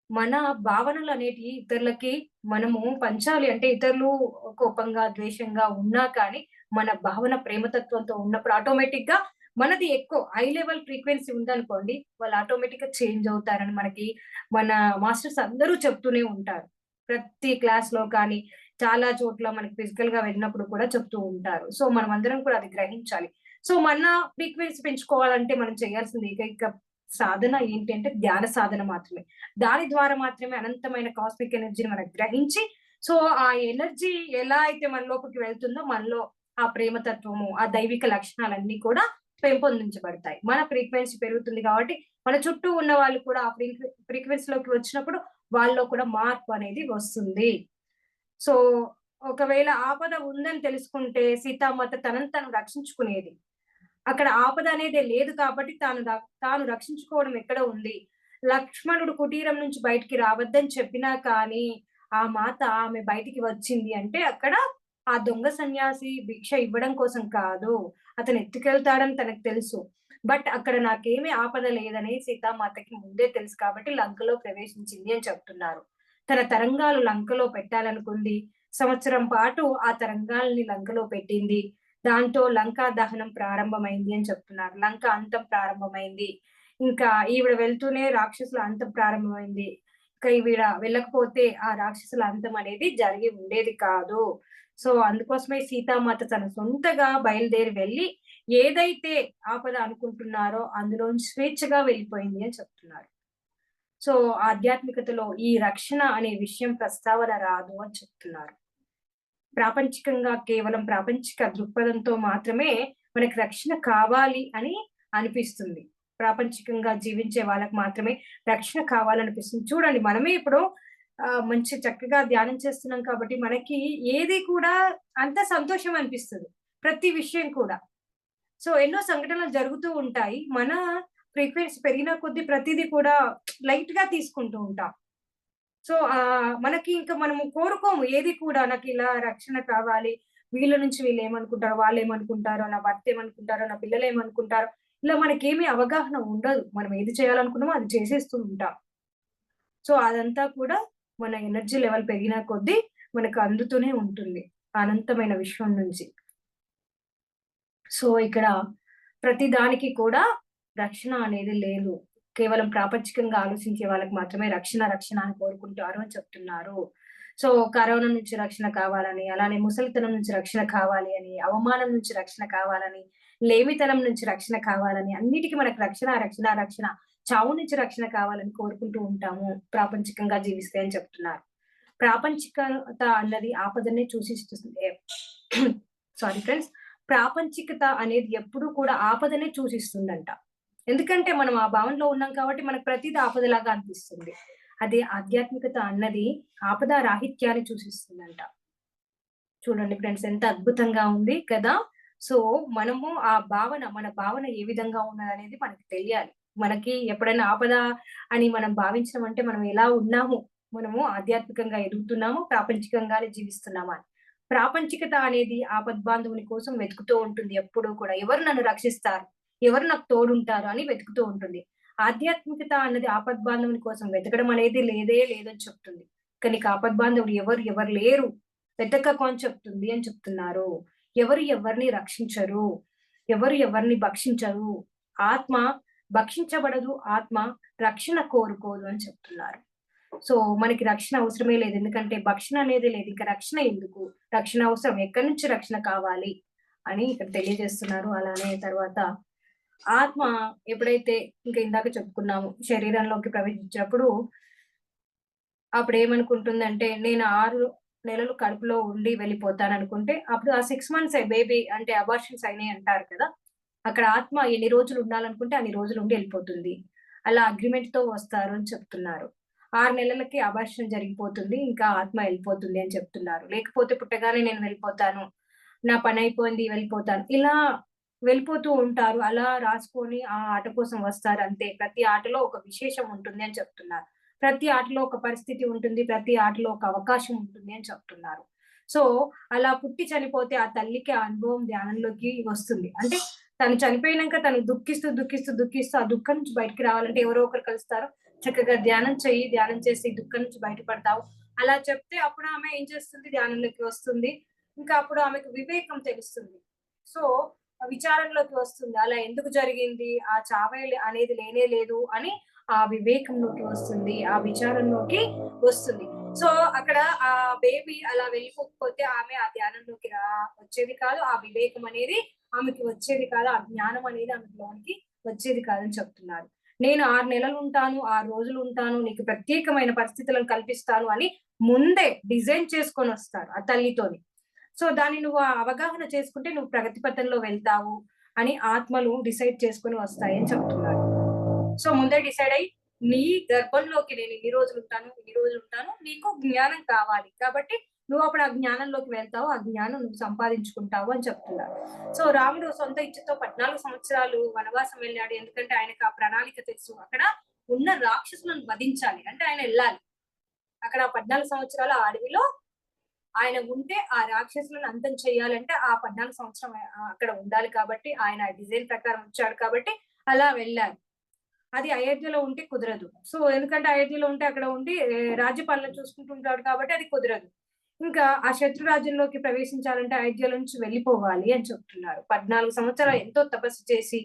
మన భావనలనేటియి ఇతరులకి మనము పంచాలి. అంటే ఇతరులు కోపంగా, ద్వేషంగా ఉన్నా కానీ మన భావన ప్రేమతత్వంతో ఉన్నప్పుడు ఆటోమేటిక్‌గా మనది ఎక్కువ హై లెవెల్ ఫ్రీక్వెన్సీ ఉందనుకోండి, వాళ్ళు ఆటోమేటిక్‌గా చేంజ్ అవుతారని మనకి మన మాస్టర్స్ అందరూ చెప్తూనే ఉంటారు. ప్రతి క్లాస్‌లో కానీ, చాలా చోట్ల మనకి ఫిజికల్‌గా వెళ్ళినప్పుడు కూడా చెప్తూ ఉంటారు. సో, మనమందరం కూడా అది గ్రహించాలి. సో, మన ఫ్రీక్వెన్సీ పెంచుకోవాలంటే మనం చేయాల్సింది ఏకైక సాధన ఏంటి అంటే ధ్యాన సాధన మాత్రమే. దాని ద్వారా మాత్రమే అనంతమైన కాస్మిక్ ఎనర్జీని మనం గ్రహించి, సో, ఆ ఎనర్జీ ఎలా అయితే మన లోపలికి వెళ్తుందో మనలో ఆ ప్రేమతత్వము, ఆ దైవిక లక్షణాలన్నీ కూడా పెంపొందించబడతాయి. మన ఫ్రీక్వెన్సీ పెరుగుతుంది కాబట్టి, మన చుట్టూ ఉన్న వాళ్ళు కూడా ఆ ఫ్రీక్వెన్సీలోకి వచ్చినప్పుడు వాళ్ళలో కూడా మార్పు అనేది వస్తుంది. సో, ఒకవేళ ఆపద ఉందని తెలుసుకుంటే సీతామాత తనను తను రక్షించుకునేది. అక్కడ ఆపద అనేదే లేదు కాబట్టి తాను రక్షించుకోవడం ఎక్కడ ఉంది. లక్ష్మణుడు కుటీరం నుంచి బయటికి రావద్దని చెప్పినా కానీ, ఆమె బయటికి వచ్చింది అంటే అక్కడ ఆ దొంగ సన్యాసి భిక్ష ఇవ్వడం కోసం కాదు. అతను ఎత్తుకెళ్తాడని తనకు తెలుసు. బట్ అక్కడ నాకేమీ ఆపద లేదని సీతామాతకి ముందే తెలుసు కాబట్టి లంకలో ప్రవేశించింది అని చెప్తున్నారు. తన తరంగాలు లంకలో పెట్టాలనుకుంది. సంవత్సరం పాటు ఆ తరంగాల్ని లంకలో పెట్టింది. దాంతో లంకా దహనం ప్రారంభమైంది అని చెప్తున్నారు. లంక అంతం ప్రారంభమైంది. ఇంకా ఈవిడ వెళ్తూనే రాక్షసుల అంతం ప్రారంభమైంది. ఇంకా ఈవిడ వెళ్ళకపోతే ఆ రాక్షసుల అంతం అనేది జరిగి ఉండేది కాదు. సో, అందుకోసమే సీతామాత తన సొంతగా బయలుదేరి వెళ్లి ఏదైతే ఆపద అనుకుంటున్నారో అందులోంచి స్వేచ్ఛగా వెళ్ళిపోయింది అని చెప్తున్నారు. సో, ఆధ్యాత్మికతలో ఈ రక్షణ అనే విషయం ప్రస్తావన రాదు అని చెప్తున్నారు. కేవలం ప్రాపంచిక దృక్పథంతో మాత్రమే మనకి రక్షణ కావాలి అని అనిపిస్తుంది. ప్రాపంచికంగా జీవించే వాళ్ళకి మాత్రమే రక్షణ కావాలనిపిస్తుంది. చూడండి మనమే ఇప్పుడు మంచి చక్కగా ధ్యానం చేస్తున్నాం కాబట్టి మనకి ఏది కూడా అంత సంతోషం అనిపిస్తది. ప్రతి విషయం కూడా. సో, ఎన్నో సంఘటనలు జరుగుతూ ఉంటాయి. మన ఫ్రీక్వెన్సీ పెరిగిన కొద్దీ ప్రతీది కూడా లైట్‌గా తీసుకుంటూ ఉంటాం. సో, మనకి ఇంక మనము కోరుకోము ఏది కూడా నాకిలా రక్షణ కావాలి. వీళ్ళ నుంచి వీళ్ళేమనుకుంటారో, వాళ్ళేమనుకుంటారో, నా భర్త ఏమనుకుంటారో, నా పిల్లలేమనుకుంటారో, ఇలా మనకేమి అవగాహన ఉండదు. మనం ఏది చేయాలనుకున్నామో అది చేసేస్తూ ఉంటాం. సో, అదంతా కూడా మన ఎనర్జీ లెవెల్ పెరిగిన కొద్దీ మనకు అందుతూనే ఉంటుంది. అనంతమైన విశ్వం నుంచి. సో, ఇక్కడ ప్రతి దానికి కూడా రక్షణ అనేది లేదు. కేవలం ప్రాపంచికంగా ఆలోచించే వాళ్ళకి మాత్రమే రక్షణ అని కోరుకుంటారు అని చెప్తున్నారు. సో, కరోనా నుంచి రక్షణ కావాలని, అలానే ముసలితనం నుంచి రక్షణ కావాలి అని, అవమానం నుంచి రక్షణ కావాలని, లేమితనం నుంచి రక్షణ కావాలని, అన్నిటికి మనకు రక్షణ, చావు నుంచి రక్షణ కావాలని కోరుకుంటూ ఉంటాము. ప్రాపంచికంగా జీవిస్తే అని చెప్తున్నారు. ప్రాపంచికత అన్నది ఆపదనే సూచిస్తుంది. Sorry friends. ప్రాపంచికత అనేది ఎప్పుడూ కూడా ఆపదనే సూచిస్తుందంట. ఎందుకంటే మనం ఆ భావనలో ఉన్నాం కాబట్టి మనకు ప్రతీది ఆపదలాగా అనిపిస్తుంది. అదే ఆధ్యాత్మికత అన్నది ఆపద రాహిత్యాన్ని సూచిస్తుందంట. చూడండి ఫ్రెండ్స్ ఎంత అద్భుతంగా ఉంది కదా! సో, మనము మన భావన ఏ విధంగా ఉన్నదనేది మనకు తెలియాలి. మనకి ఎప్పుడైనా ఆపద అని మనం భావించినామంటే మనం ఎలా ఉన్నాము, మనము ఆధ్యాత్మికంగా ఎదుగుతున్నాము, ప్రాపంచికంగానే జీవిస్తున్నామా అని. ప్రాపంచికత అనేది ఆపద్బాంధవుని కోసం వెతుకుతూ ఉంటుంది ఎప్పుడూ కూడా. ఎవరు నన్ను రక్షిస్తారు? ఎవరు నాకు తోడుంటారు? అని వెతుకుతూ ఉంటుంది. ఆధ్యాత్మికత అన్నది ఆపద్బాంధవుని కోసం వెతకడం అనేది లేదని చెప్తుంది. కానీ నీకు ఆపద్బాంధవుడు ఎవరు లేరు. వెతకకు అని చెప్తుంది అని చెప్తున్నారు. ఎవరు ఎవరిని రక్షించరు. ఎవరు ఎవరిని భక్షించరు. ఆత్మ భక్షించబడదు. ఆత్మ రక్షణ కోరుకోదు అని చెప్తున్నారు. సో, మనకి రక్షణ అవసరమే లేదు. ఎందుకంటే భక్షణ అనేది లేదు. ఇక రక్షణ ఎందుకు? రక్షణ అవసరం. ఎక్కడి నుంచి రక్షణ కావాలి అని ఇక్కడ తెలియజేస్తున్నారు. అలానే తర్వాత ఆత్మ ఎప్పుడైతే ఇంకా ఇందాక చెప్పుకున్నాము శరీరంలోకి ప్రవేశించినప్పుడు అప్పుడేమనుకుంటుందంటే నేను 6 నెలలు కడుపులో ఉండి వెళ్ళిపోతాననుకుంటే అప్పుడు ఆ 6 మంత్స్ బేబీ అంటే అబార్షన్స్ అయినాయి అంటారు కదా! అక్కడ ఆత్మ ఎన్ని రోజులు ఉండాలనుకుంటే అన్ని రోజులు ఉండి ఎళ్ళిపోతుంది. అలా అగ్రీమెంట్‌తో వస్తారు అని చెప్తున్నారు. 6 నెలలకి అబార్షన్ జరిగిపోతుంది. ఇంకా ఆత్మ ఎళ్ళిపోతుంది అని చెప్తున్నారు. లేకపోతే పుట్టగానే నేను వెళ్ళిపోతాను. నా పనయిపోయింది వెళ్ళిపోతాను. ఇలా వెళ్ళిపోతూ ఉంటారు. అలా రాసుకొని ఆ ఆట కోసం వస్తారు అంతే. ప్రతి ఆటలో ఒక విశేషం ఉంటుంది అని చెప్తున్నారు. ప్రతి ఆటలో ఒక పరిస్థితి ఉంటుంది. ప్రతి ఆటలో ఒక అవకాశం ఉంటుంది అని చెప్తున్నారు. సో, అలా పుట్టి చనిపోతే ఆ తల్లికి ఆ అనుభవం ధ్యానంలోకి వస్తుంది. అంటే తను చనిపోయినంక తను దుఃఖిస్తూ ఆ దుఃఖం నుంచి బయటికి రావాలంటే ఎవరో ఒకరు కలుస్తారు. చక్కగా ధ్యానం చెయ్యి. ధ్యానం చేసి ఈ దుఃఖం నుంచి బయటపడతావు. అలా చెప్తే అప్పుడు ఆమె ఏం చేస్తుంది? ధ్యానంలోకి వస్తుంది. ఇంకా అప్పుడు ఆమెకు వివేకం తెలుస్తుంది. సో, విచారంలోకి వస్తుంది. అలా ఎందుకు జరిగింది? ఆ చావే అనేది లేనే లేదు అని ఆ వివేకంలోకి వస్తుంది. ఆ విచారంలోకి వస్తుంది. సో, అక్కడ ఆ బేబీ అలా వెళ్ళిపోకపోతే ఆమె ఆ ధ్యానంలోకి వచ్చేది కాదు. ఆ వివేకం అనేది ఆమెకి వచ్చేది కాదు. ఆ జ్ఞానం అనేది ఆమెకి లోనికి వచ్చేది కాదని చెప్తున్నారు. నేను 6 నెలలుంటాను, 6 రోజులుంటాను, నీకు ప్రత్యేకమైన పరిస్థితులను కల్పిస్తాను అని ముందే డిజైన్ చేసుకొనొస్తారు ఆ తల్లితోని. సో, దాన్ని నువ్వు అవగాహన చేసుకుంటే నువ్వు ప్రగతి పథంలో వెళ్తావు అని ఆత్మలు డిసైడ్ చేసుకొని వస్తాయని చెప్తున్నారు. సో, ముందే డిసైడ్ అయ్యి నీ గర్భంలోకి నేను ఇన్ని రోజులుంటాను. నీకు జ్ఞానం కావాలి. కాబట్టి నువ్వు అప్పుడు ఆ జ్ఞానంలోకి వెళ్తావు. ఆ జ్ఞానం నువ్వు సంపాదించుకుంటావు అని చెప్తున్నారు. సో, రాముడు సొంత ఇచ్చతో 14 సంవత్సరాలు వనవాసం వెళ్ళాడు. ఎందుకంటే ఆయనకు ఆ ప్రణాళిక తెలుసు. అక్కడ ఉన్న రాక్షసులను వధించాలి. అంటే ఆయన ఎళ్ళాలి. అక్కడ 14 సంవత్సరాలు ఆ అడవిలో ఆయన ఉంటే ఆ రాక్షసులను అంతం చేయాలంటే ఆ 14 సంవత్సరం అక్కడ ఉండాలి కాబట్టి ఆయన డిజైన్ ప్రకారం వచ్చాడు కాబట్టి అలా వెళ్ళారు. అది అయోధ్యలో ఉంటే కుదరదు. సో, ఎందుకంటే అయోధ్యలో ఉంటే అక్కడ ఉండి రాజ్యపాలన చూసుకుంటుంటాడు కాబట్టి అది కుదరదు. ఇంకా ఆ శత్రు రాజ్యంలోకి ప్రవేశించాలంటే అయోధ్య నుంచి వెళ్ళిపోవాలి అని చెప్తున్నారు. 14 సంవత్సరాలు ఎంతో తపస్సు చేసి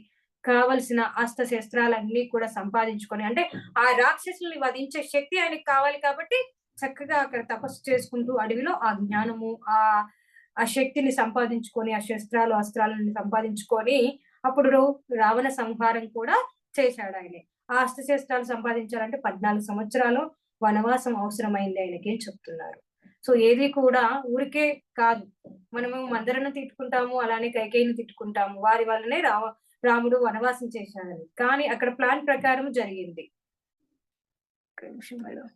కావలసిన అస్త్ర శస్త్రాలన్నీ కూడా సంపాదించుకొని అంటే ఆ రాక్షసుల్ని వధించే శక్తి ఆయనకి కావాలి కాబట్టి చక్కగా అక్కడ తపస్సు చేసుకుంటూ అడవిలో ఆ జ్ఞానము, ఆ శక్తిని సంపాదించుకొని, ఆ శస్త్రాలు, అస్త్రాలను సంపాదించుకొని అప్పుడు రావణ సంహారం కూడా చేశాడాయనే. ఆ అస్త్రశస్త్రాలు సంపాదించాలంటే 14 సంవత్సరాలు వనవాసం అవసరమైంది ఆయనకి అని చెప్తున్నారు. సో, ఏది కూడా ఊరికే కాదు. మనము మందరను తిట్టుకుంటాము, అలానే కైకేయిని తిట్టుకుంటాము. వారి వల్లనే రాముడు వనవాసం చేశాడని. కానీ అక్కడ ప్లాన్ ప్రకారం జరిగింది. ఒక్క నిమిషం మేడం.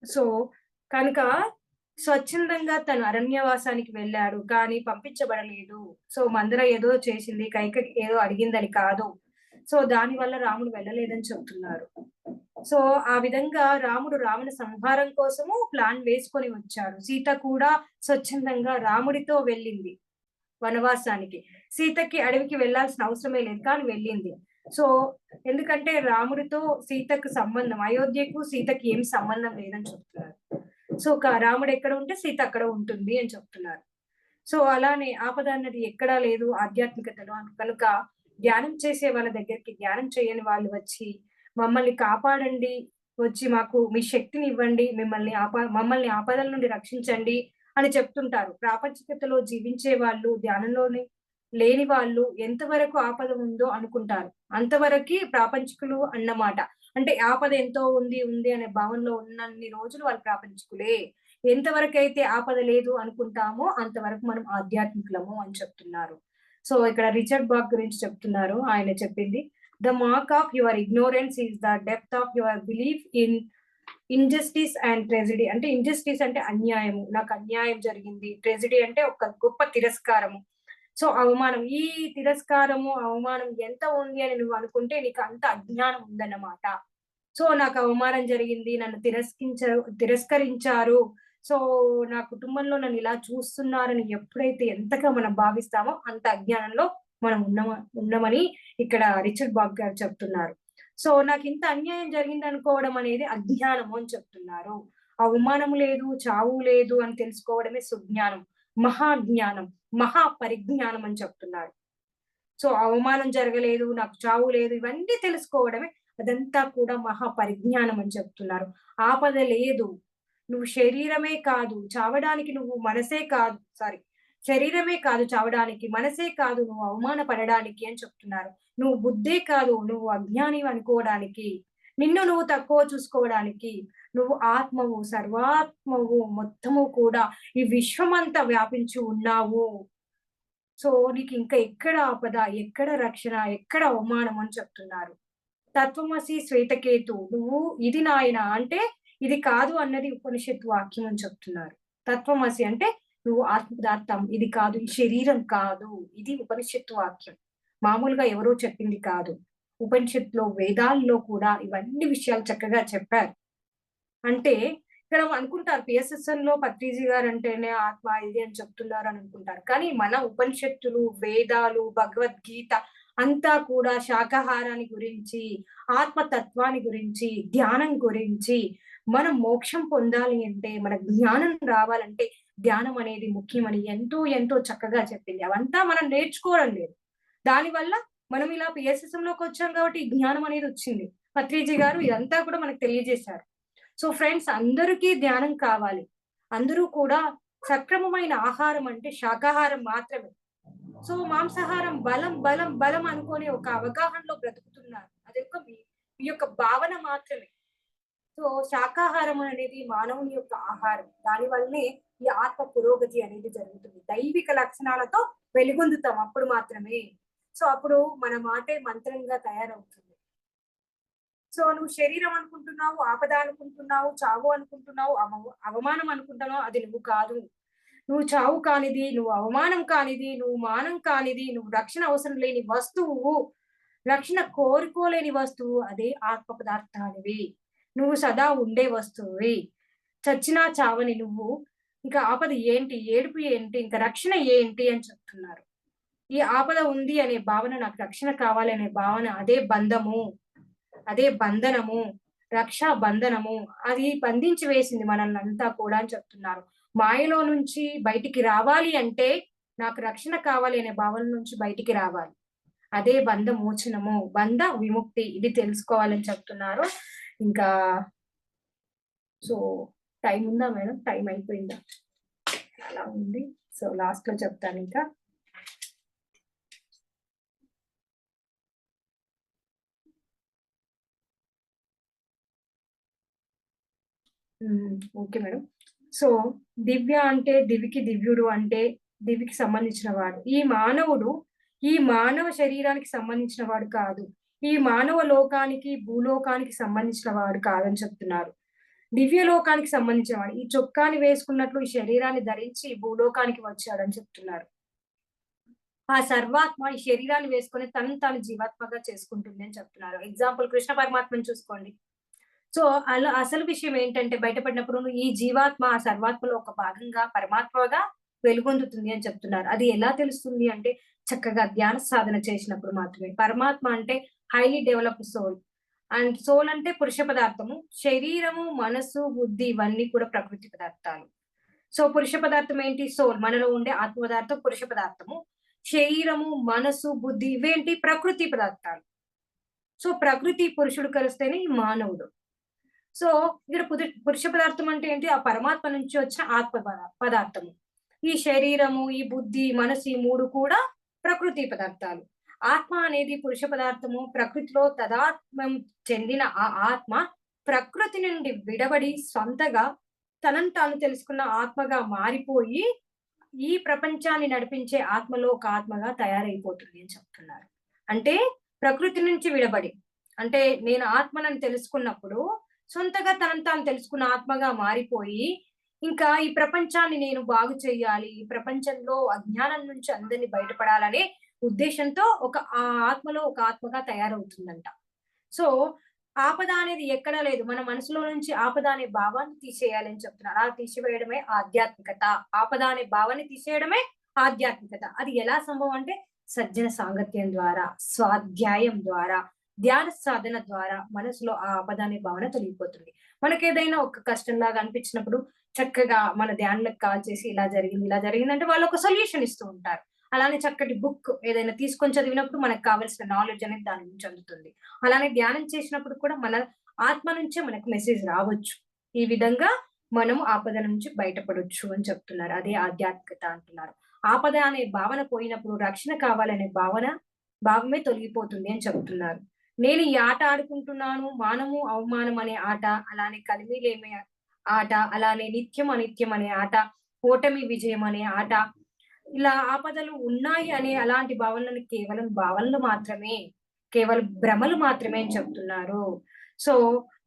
సో కనుక స్వచ్ఛందంగా తను అరణ్యవాసానికి వెళ్ళాడు, కానీ పంపించబడలేదు. సో మందర ఏదో చేసింది, కైక ఏదో అడిగిందని కాదు. సో దాని వల్ల రాముడు వెళ్ళలేదని చెప్తున్నారు. సో ఆ విధంగా రాముడు రావణ సంహారం కోసము ప్లాన్ వేసుకొని వచ్చాడు. సీత కూడా స్వచ్ఛందంగా రాముడితో వెళ్ళింది వనవాసానికి. సీతకి అడవికి వెళ్ళాల్సిన అవసరమే లేదు, కానీ వెళ్ళింది. సో ఎందుకంటే రాముడితో సీతకు సంబంధం, అయోధ్యకు సీతకి ఏం సంబంధం లేదని చెప్తున్నారు. సో రాముడు ఎక్కడ ఉంటే సీత అక్కడ ఉంటుంది అని చెప్తున్నారు. సో అలానే ఆపద అన్నది ఎక్కడా లేదు ఆధ్యాత్మికతలో. కనుక ధ్యానం చేసే వాళ్ళ దగ్గరికి ధ్యానం చేయని వాళ్ళు వచ్చి మమ్మల్ని కాపాడండి, వచ్చి మాకు మీ శక్తిని ఇవ్వండి, మమ్మల్ని ఆపదల నుండి రక్షించండి అని చెప్తుంటారు. ప్రాపంచికతలో జీవించే వాళ్ళు, ధ్యానంలోని లేని వాళ్ళు ఎంతవరకు ఆపద ఉందో అనుకుంటారు, అంతవరకు ప్రాపంచికులు అన్నమాట. అంటే ఆపద ఎంతో ఉంది అనే భావనలో ఉన్నన్ని రోజులు వాళ్ళు ప్రాపంచికులే. ఎంతవరకు అయితే ఆపద లేదు అనుకుంటామో అంతవరకు మనం ఆధ్యాత్మికులము అని చెప్తున్నారు. సో ఇక్కడ రిచర్డ్ బాక్ గురించి చెప్తున్నారు. ఆయన చెప్పింది, the mark of your ignorance is the depth of your belief in injustice and tragedy. అంటే ఇన్జస్టిస్ అంటే అన్యాయము, నాకు అన్యాయం జరిగింది. ట్రెజిడీ అంటే ఒక గొప్ప తిరస్కారము. సో అవమానం, ఈ తిరస్కారము అవమానం ఎంత ఉంది అని నువ్వు అనుకుంటే నీకు అంత అజ్ఞానం ఉందన్నమాట. సో నాకు అవమానం జరిగింది, నన్ను తిరస్కరించారు, సో నా కుటుంబంలో నన్ను ఇలా చూస్తున్నారని ఎప్పుడైతే ఎంతగా మనం భావిస్తామో అంత అజ్ఞానంలో మనం ఉన్నామని ఇక్కడ రిచర్డ్ బాబ్ గారు చెప్తున్నారు. సో నాకు ఇంత అన్యాయం జరిగింది అనుకోవడం అనేది అజ్ఞానము అని చెప్తున్నారు. అవమానం లేదు, చావు లేదు అని తెలుసుకోవడమే సుజ్ఞానం, మహాజ్ఞానం, మహా పరిజ్ఞానం అని చెప్తున్నారు. సో అవమానం జరగలేదు, నాకు చావు లేదు, ఇవన్నీ తెలుసుకోవడమే, అదంతా కూడా మహా పరిజ్ఞానం అని చెప్తున్నారు. ఆపద లేదు, నువ్వు శరీరమే కాదు చావడానికి, నువ్వు మనసే కాదు, శరీరమే కాదు చావడానికి, మనసే కాదు నువ్వు అవమానపడడానికి అని చెప్తున్నారు. నువ్వు బుద్ధే కాదు, నువ్వు అజ్ఞాని అనుకోవడానికి, నిన్ను నువ్వు తక్కువ చూసుకోవడానికి, నువ్వు ఆత్మవు, సర్వాత్మవు, మొత్తము కూడా ఈ విశ్వమంతా వ్యాపించి ఉన్నావు. సో నీకు ఇంకా ఎక్కడ ఆపద, ఎక్కడ రక్షణ, ఎక్కడ అవమానం అని చెప్తున్నారు. తత్వమసి శ్వేతకేతు, నువ్వు ఇది నాయన అంటే ఇది కాదు అన్నది ఉపనిషత్తు వాక్యం అని చెప్తున్నారు. తత్వమసి అంటే నువ్వు ఆత్మ పదార్థం, ఇది కాదు, ఈ శరీరం కాదు, ఇది ఉపనిషత్తు వాక్యం. మామూలుగా ఎవరో చెప్పింది కాదు. ఉపనిషత్తులో, వేదాల్లో కూడా ఇవన్నీ విషయాలు చక్కగా చెప్పారు. అంటే ఇక్కడ అనుకుంటారు పిఎస్ఎస్ఎన్ లో పత్రిజీ గారు అంటేనే ఆత్మ ఇది అని చెప్తున్నారు అని అనుకుంటారు. కానీ మన ఉపనిషత్తులు, వేదాలు, భగవద్గీత అంతా కూడా శాకాహారాన్ని గురించి, ఆత్మతత్వాన్ని గురించి, ధ్యానం గురించి, మనం మోక్షం పొందాలి అంటే, మన జ్ఞానం రావాలంటే ధ్యానం అనేది ముఖ్యమని ఎంతో ఎంతో చక్కగా చెప్పింది. అవంతా మనం నేర్చుకోవడం లేదు. దానివల్ల మనం ఇలా పిఎస్ఎస్ఎం లోకి వచ్చాం కాబట్టి ఈ జ్ఞానం అనేది వచ్చింది. పత్రిజీ గారు ఇదంతా కూడా మనకు తెలియజేశారు. సో ఫ్రెండ్స్, అందరికీ ధ్యానం కావాలి. అందరూ కూడా సక్రమమైన ఆహారం అంటే శాకాహారం మాత్రమే. సో మాంసాహారం బలం బలం బలం అనుకునే ఒక అవగాహనలో బ్రతుకుతున్నారు. అది మీ యొక్క భావన మాత్రమే. సో శాకాహారం అనేది మానవుని యొక్క ఆహారం. దాని వల్లనే ఈ ఆత్మ పురోగతి అనేది జరుగుతుంది. దైవిక లక్షణాలతో వెలుగొందుతాం అప్పుడు మాత్రమే. సో అప్పుడు మన మాటే మంత్రంగా తయారవుతుంది. సో నువ్వు శరీరం అనుకుంటున్నావు, ఆపద అనుకుంటున్నావు, చావు అనుకుంటున్నావు, అవమానం అనుకుంటున్నావు, అది నువ్వు కాదు. నువ్వు చావు కానిది, నువ్వు అవమానం కానిది, నువ్వు మానం కానిది, నువ్వు రక్షణ అవసరం లేని వస్తువు, రక్షణ కోరుకోలేని వస్తువు, అదే ఆత్మ పదార్థానివి. నువ్వు సదా ఉండే వస్తువువి. చచ్చినా చావని నువ్వు ఇంకా ఆపద ఏంటి, ఏడుపు ఏంటి, ఇంకా రక్షణ ఏంటి అని చెప్తున్నారు. ఈ ఆపద ఉంది అనే భావన, నాకు రక్షణ కావాలి అనే భావన, అదే బంధము, అదే బంధనము, రక్షా బంధనము. అది బంధించి వేసింది మనల్ని అంతా కూడా అని చెప్తున్నారు. మాయలో నుంచి బయటికి రావాలి అంటే నాకు రక్షణ కావాలి అనే భావన నుంచి బయటికి రావాలి. అదే బంధ మోచనము, బంధ విముక్తి, ఇది తెలుసుకోవాలని చెప్తున్నారు. ఇంకా సో టైం ఉందా మేడం? టైం అయిపోయిందా? అలా ఉంది. సో లాస్ట్ లో చెప్తాను ఇంకా. Okay madam. సో దివ్య అంటే దివికి దివ్యుడు అంటే దివికి సంబంధించిన వాడు. ఈ మానవుడు ఈ మానవ శరీరానికి సంబంధించిన వాడు కాదు. ఈ మానవ లోకానికి, భూలోకానికి సంబంధించిన వాడు కాదని చెప్తున్నారు. దివ్య లోకానికి సంబంధించిన వాడు. ఈ చొక్కాని వేసుకున్నట్లు ఈ శరీరాన్ని ధరించి భూలోకానికి వచ్చాడని చెప్తున్నారు. ఆ సర్వాత్మ ఈ శరీరాన్ని వేసుకొని తనను తాను జీవాత్మగా చేసుకుంటుంది అని చెప్తున్నారు. ఎగ్జాంపుల్ కృష్ణ పరమాత్మని చూసుకోండి. సో అలా అసలు విషయం ఏంటంటే బయటపడినప్పుడు ఈ జీవాత్మ ఆ సర్వాత్మలో ఒక భాగంగా పరమాత్మగా వెలుగొందుతుంది అని చెప్తున్నారు. అది ఎలా తెలుస్తుంది అంటే చక్కగా ధ్యాన సాధన చేసినప్పుడు మాత్రమే. పరమాత్మ అంటే highly developed soul. And soul అంటే పురుష పదార్థము. శరీరము, మనసు, బుద్ధి ఇవన్నీ కూడా ప్రకృతి పదార్థాలు. సో పురుష పదార్థం ఏంటి? సోల్. మనలో ఉండే ఆత్మ పదార్థం పురుష పదార్థము. శరీరము, మనసు, బుద్ధి ఇవేంటి? ప్రకృతి పదార్థాలు. సో ప్రకృతి పురుషుడు కలిస్తేనే ఈ మానవుడు. సో ఇక్కడ పురుష పదార్థం అంటే ఏంటి? ఆ పరమాత్మ నుంచి వచ్చిన ఆత్మ పదార్థము. ఈ శరీరము, ఈ బుద్ధి, మనసు ఈ మూడు కూడా ప్రకృతి పదార్థాలు. ఆత్మ అనేది పురుష పదార్థము. ప్రకృతిలో తదాత్మం చెందిన ఆ ఆత్మ ప్రకృతి నుండి విడబడి సొంతగా తనను తాను తెలుసుకున్న ఆత్మగా మారిపోయి ఈ ప్రపంచాన్ని నడిపించే ఆత్మలో ఒక ఆత్మగా తయారైపోతుంది అని చెప్తున్నారు. అంటే ప్రకృతి నుంచి విడబడి, అంటే నేను ఆత్మనని తెలుసుకున్నప్పుడు సొంతగా తనను తాను తెలుసుకున్న ఆత్మగా మారిపోయి ఇంకా ఈ ప్రపంచాన్ని నేను బాగు చేయాలి, ఈ ప్రపంచంలో అజ్ఞానం నుంచి అందరినీ బయటపడాలనే ఉద్దేశంతో ఒక ఆ ఆత్మలో ఒక ఆత్మగా తయారవుతుందంట. సో ఆపద అనేది ఎక్కడా లేదు. మన మనసులో నుంచి ఆపద అనే భావాన్ని తీసేయాలని చెప్తున్నారు. అలా తీసివేయడమే ఆధ్యాత్మికత. ఆపద అనే భావాన్ని తీసేయడమే ఆధ్యాత్మికత. అది ఎలా సంభవం అంటే సజ్జన సాంగత్యం ద్వారా, స్వాధ్యాయం ద్వారా, ధ్యాన సాధన ద్వారా మనసులో ఆ ఆపద అనే భావన తొలగిపోతుంది. మనకేదైనా ఒక కష్టంలాగా అనిపించినప్పుడు చక్కగా మన ధ్యానులకు కాల్ చేసి ఇలా జరిగింది అంటే వాళ్ళు ఒక సొల్యూషన్ ఇస్తూ ఉంటారు. అలానే చక్కటి బుక్ ఏదైనా తీసుకొని చదివినప్పుడు మనకు కావాల్సిన నాలెడ్జ్ అనేది దాని నుంచి అందుతుంది. అలానే ధ్యానం చేసినప్పుడు కూడా మన ఆత్మ నుంచే మనకు మెసేజ్ రావచ్చు. ఈ విధంగా మనము ఆపద నుంచి బయటపడొచ్చు అని చెప్తున్నారు. అదే ఆధ్యాత్మికత అంటున్నారు. ఆపద అనే భావన పోయినప్పుడు రక్షణ కావాలనే భావమే తొలగిపోతుంది అని చెప్తున్నారు. నేను ఈ ఆట ఆడుకుంటున్నాను, మానము అవమానం అనే ఆట, అలానే కలిమిలేమే ఆట, అలానే నిత్యం అనిత్యం అనే ఆట, ఓటమి విజయం అనే ఆట, ఇలా ఆపదలు ఉన్నాయి అనే అలాంటి భావనలు కేవలం భావనలు మాత్రమే, కేవలం భ్రమలు మాత్రమే అని చెప్తున్నారు. సో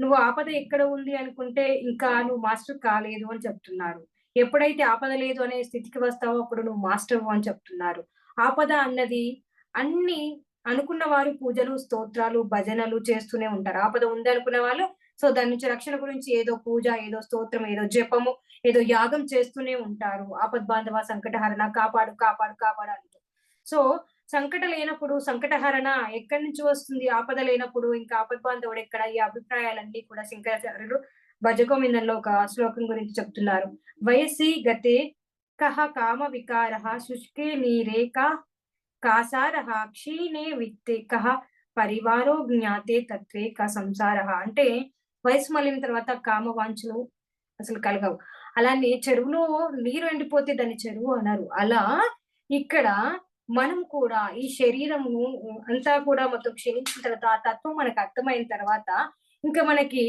నువ్వు ఆపద ఎక్కడ ఉంది అనుకుంటే ఇంకా నువ్వు మాస్టర్ కాలేదు అని చెప్తున్నారు. ఎప్పుడైతే ఆపద లేదు అనే స్థితికి వస్తావో అప్పుడు నువ్వు మాస్టర్ అని చెప్తున్నారు. ఆపద అన్నది అన్ని అనుకున్న వారు పూజలు, స్తోత్రాలు, భజనలు చేస్తూనే ఉంటారు. ఆపద ఉంది అనుకున్న వాళ్ళు సో దాని నుంచి రక్షణ గురించి ఏదో పూజ, ఏదో స్తోత్రం, ఏదో జపము, ఏదో యాగం చేస్తూనే ఉంటారు. ఆపద్బాంధవ సంకటహరణ కాపాడు కాపాడు కాపాడు అంటూ. సో సంకట లేనప్పుడు సంకటహరణ ఎక్కడి నుంచి వస్తుంది? ఆపద లేనప్పుడు ఇంకా ఆపద్బాంధవుడు ఎక్కడ? ఈ అభిప్రాయాలన్నీ కూడా శంకరాచార్యులు భజగోవిందంలో ఒక శ్లోకం గురించి చెప్తున్నారు. వయసి గతే కహ కామ వికారః శుష్కే నీరే కాసారః క్షీణే విత్తే కహ పరివారో జ్ఞాతే తత్వే క సంసారః. అంటే వయసు మళ్ళిన తర్వాత కామ వాంఛలు అసలు కలగవు. అలానే చెరువులో నీరు ఎండిపోతే దాన్ని చెరువు అనరు. అలా ఇక్కడ మనం కూడా ఈ శరీరము అంతా కూడా మొత్తం క్షీణించిన తర్వాత ఆ తత్వం మనకు అర్థమైన తర్వాత ఇంకా మనకి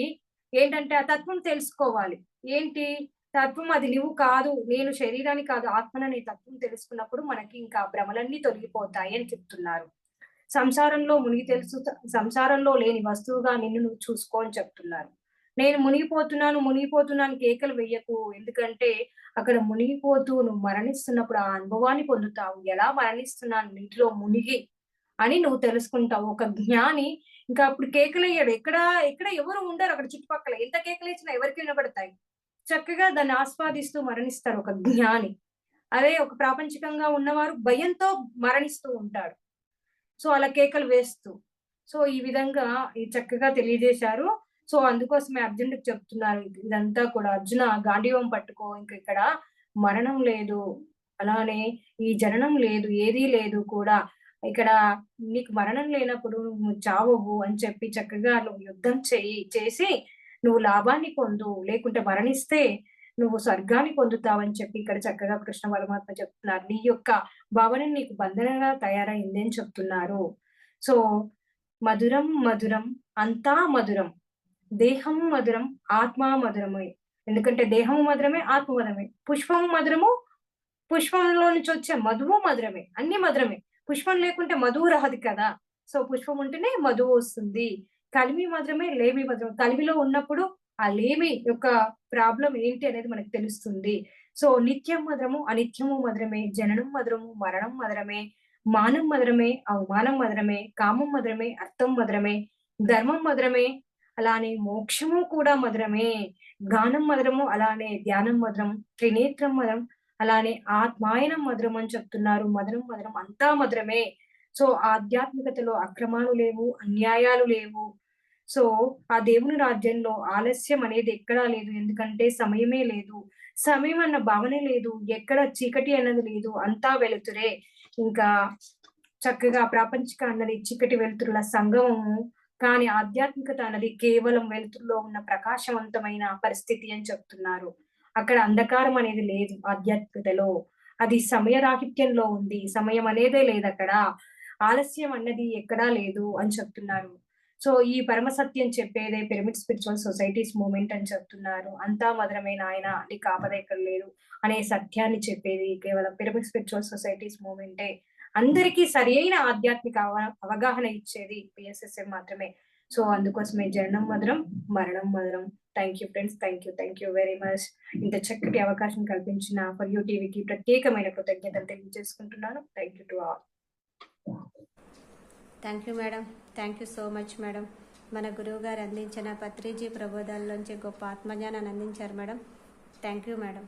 ఏంటంటే ఆ తత్వం తెలుసుకోవాలి. ఏంటి తత్వం? అది నువ్వు కాదు, నేను శరీరాన్ని కాదు ఆత్మననే తత్వం తెలుసుకున్నప్పుడు మనకి ఇంకా భ్రమలన్నీ తొలగిపోతాయి అని చెప్తున్నారు. సంసారంలో సంసారంలో లేని వస్తువుగా నిన్ను నువ్వు చూసుకో అని చెప్తున్నారు. నేను మునిగిపోతున్నాను కేకలు వెయ్యకు. ఎందుకంటే అక్కడ మునిగిపోతూ నువ్వు మరణిస్తున్నప్పుడు ఆ అనుభవాన్ని పొందుతావు. ఎలా మరణిస్తున్నాను నీటిలో మునిగి అని నువ్వు తెలుసుకుంటావు. ఒక జ్ఞాని ఇంకా అప్పుడు కేకలయ్యాడు. ఎక్కడ ఎవరు ఉండరు అక్కడ చుట్టుపక్కల. ఎంత కేకలేసినా ఎవరికి వినబడతాయి. చక్కగా దాన్ని ఆస్వాదిస్తూ మరణిస్తారు ఒక జ్ఞాని. అదే ఒక ప్రాపంచికంగా ఉన్నవారు భయంతో మరణిస్తూ ఉంటాడు. సో అలా కేకలు వేస్తూ. సో ఈ విధంగా చక్కగా తెలియజేశారు. సో అందుకోసమే అర్జునుడికి చెప్తున్నారు ఇదంతా కూడా. అర్జున గాంధీవం పట్టుకో, ఇంక ఇక్కడ మరణం లేదు, అలానే ఈ జననం లేదు, ఏదీ లేదు కూడా. ఇక్కడ నీకు మరణం లేనప్పుడు నువ్వు చావవు అని చెప్పి చక్కగా నువ్వు యుద్ధం చేసి నువ్వు లాభాన్ని పొందు, లేకుంటే మరణిస్తే నువ్వు స్వర్గాన్ని పొందుతావని చెప్పి ఇక్కడ చక్కగా కృష్ణ పరమాత్మ చెప్తున్నారు. నీ యొక్క భావన నీకు బంధనంగా తయారైంది అని చెప్తున్నారు. సో మధురం మధురం అంతా మధురం, దేహం మధురం ఆత్మ మధురమే. ఎందుకంటే దేహము మధురమే, ఆత్మ మధురమే. పుష్పము మధురము, పుష్పంలో నుంచి వచ్చే మధువు మధురమే. అన్ని మధురమే. పుష్పం లేకుంటే మధువు రాదు కదా! సో, పుష్పం ఉంటేనే మధువు వస్తుంది. కలిమి మధురమే, లేమి మధురం. కలిమిలో ఉన్నప్పుడు ఆ లేమి యొక్క ప్రాబ్లమ్ ఏంటి అనేది మనకు తెలుస్తుంది. సో, నిత్యం మధురము, అనిత్యము మధురమే, జననం మధురము, మరణం మధురమే, మానం మధురమే, అవమానం మధురమే, కామం మధురమే, అర్థం మధురమే, ధర్మం మధురమే, అలానే మోక్షము కూడా మధురమే. గానం మధురము, అలానే ధ్యానం మధురం, త్రినేత్రం మధురం, అలానే ఆత్మాయనం మధురం అని చెప్తున్నారు. మధురం, మధురం అంతా మధురమే. సో, ఆధ్యాత్మికతలో అక్రమాలు లేవు, అన్యాయాలు లేవు. సో, ఆ దేవుని రాజ్యంలో ఆలస్యం అనేది ఎక్కడా లేదు. ఎందుకంటే సమయమే లేదు. సమయం అన్న భావనే లేదు. ఎక్కడ చీకటి అన్నది లేదు. అంతా వెలుతురే. ఇంకా చక్కగా ప్రాపంచిక అన్నది చీకటి వెలుతురుల సంగమము. కానీ ఆధ్యాత్మికత అన్నది కేవలం వెలుతురులో ఉన్న ప్రకాశవంతమైన పరిస్థితి అని చెప్తున్నారు. అక్కడ అంధకారం అనేది లేదు ఆధ్యాత్మికతలో. అది సమయరాహిత్యంలో ఉంది. సమయం అనేదే లేదక్కడ. ఆలస్యం అన్నది ఎక్కడా లేదు అని చెప్తున్నారు. సో, ఈ పరమ సత్యం చెప్పేదే పిరమిడ్ స్పిరిచువల్ సొసైటీస్ మూవ్‌మెంట్ అని చెప్తున్నారు. అంతా మధురమే నాయన నీకు ఆపద ఎక్కడ లేదు అనే సత్యాన్ని చెప్పేది కేవలం పిరమిడ్ స్పిరిచువల్ సొసైటీస్ మూవ్‌మెంటే. అందరికీ సరియైన ఆధ్యాత్మిక అవగాహన ఇచ్చేది పిఎస్ఎస్ఎం మాత్రమే. సో, అందుకోసమే జననం మధురం, మరణం మధురం. Thank you friends. Thank you very much. ఇంత చక్కటి అవకాశం కల్పించిన ఫర్ యూ టీవీకి ప్రత్యేకమైన కృతజ్ఞతలు తెలియజేసుకుంటున్నాను. Thank you to all. Thank you madam. Thank you so much madam. మన గురువు గారు అందించిన పత్రిజీ ప్రబోధాల్లోంచి గొప్ప ఆత్మజ్ఞానాన్ని అందించారు మేడం. Thank you madam.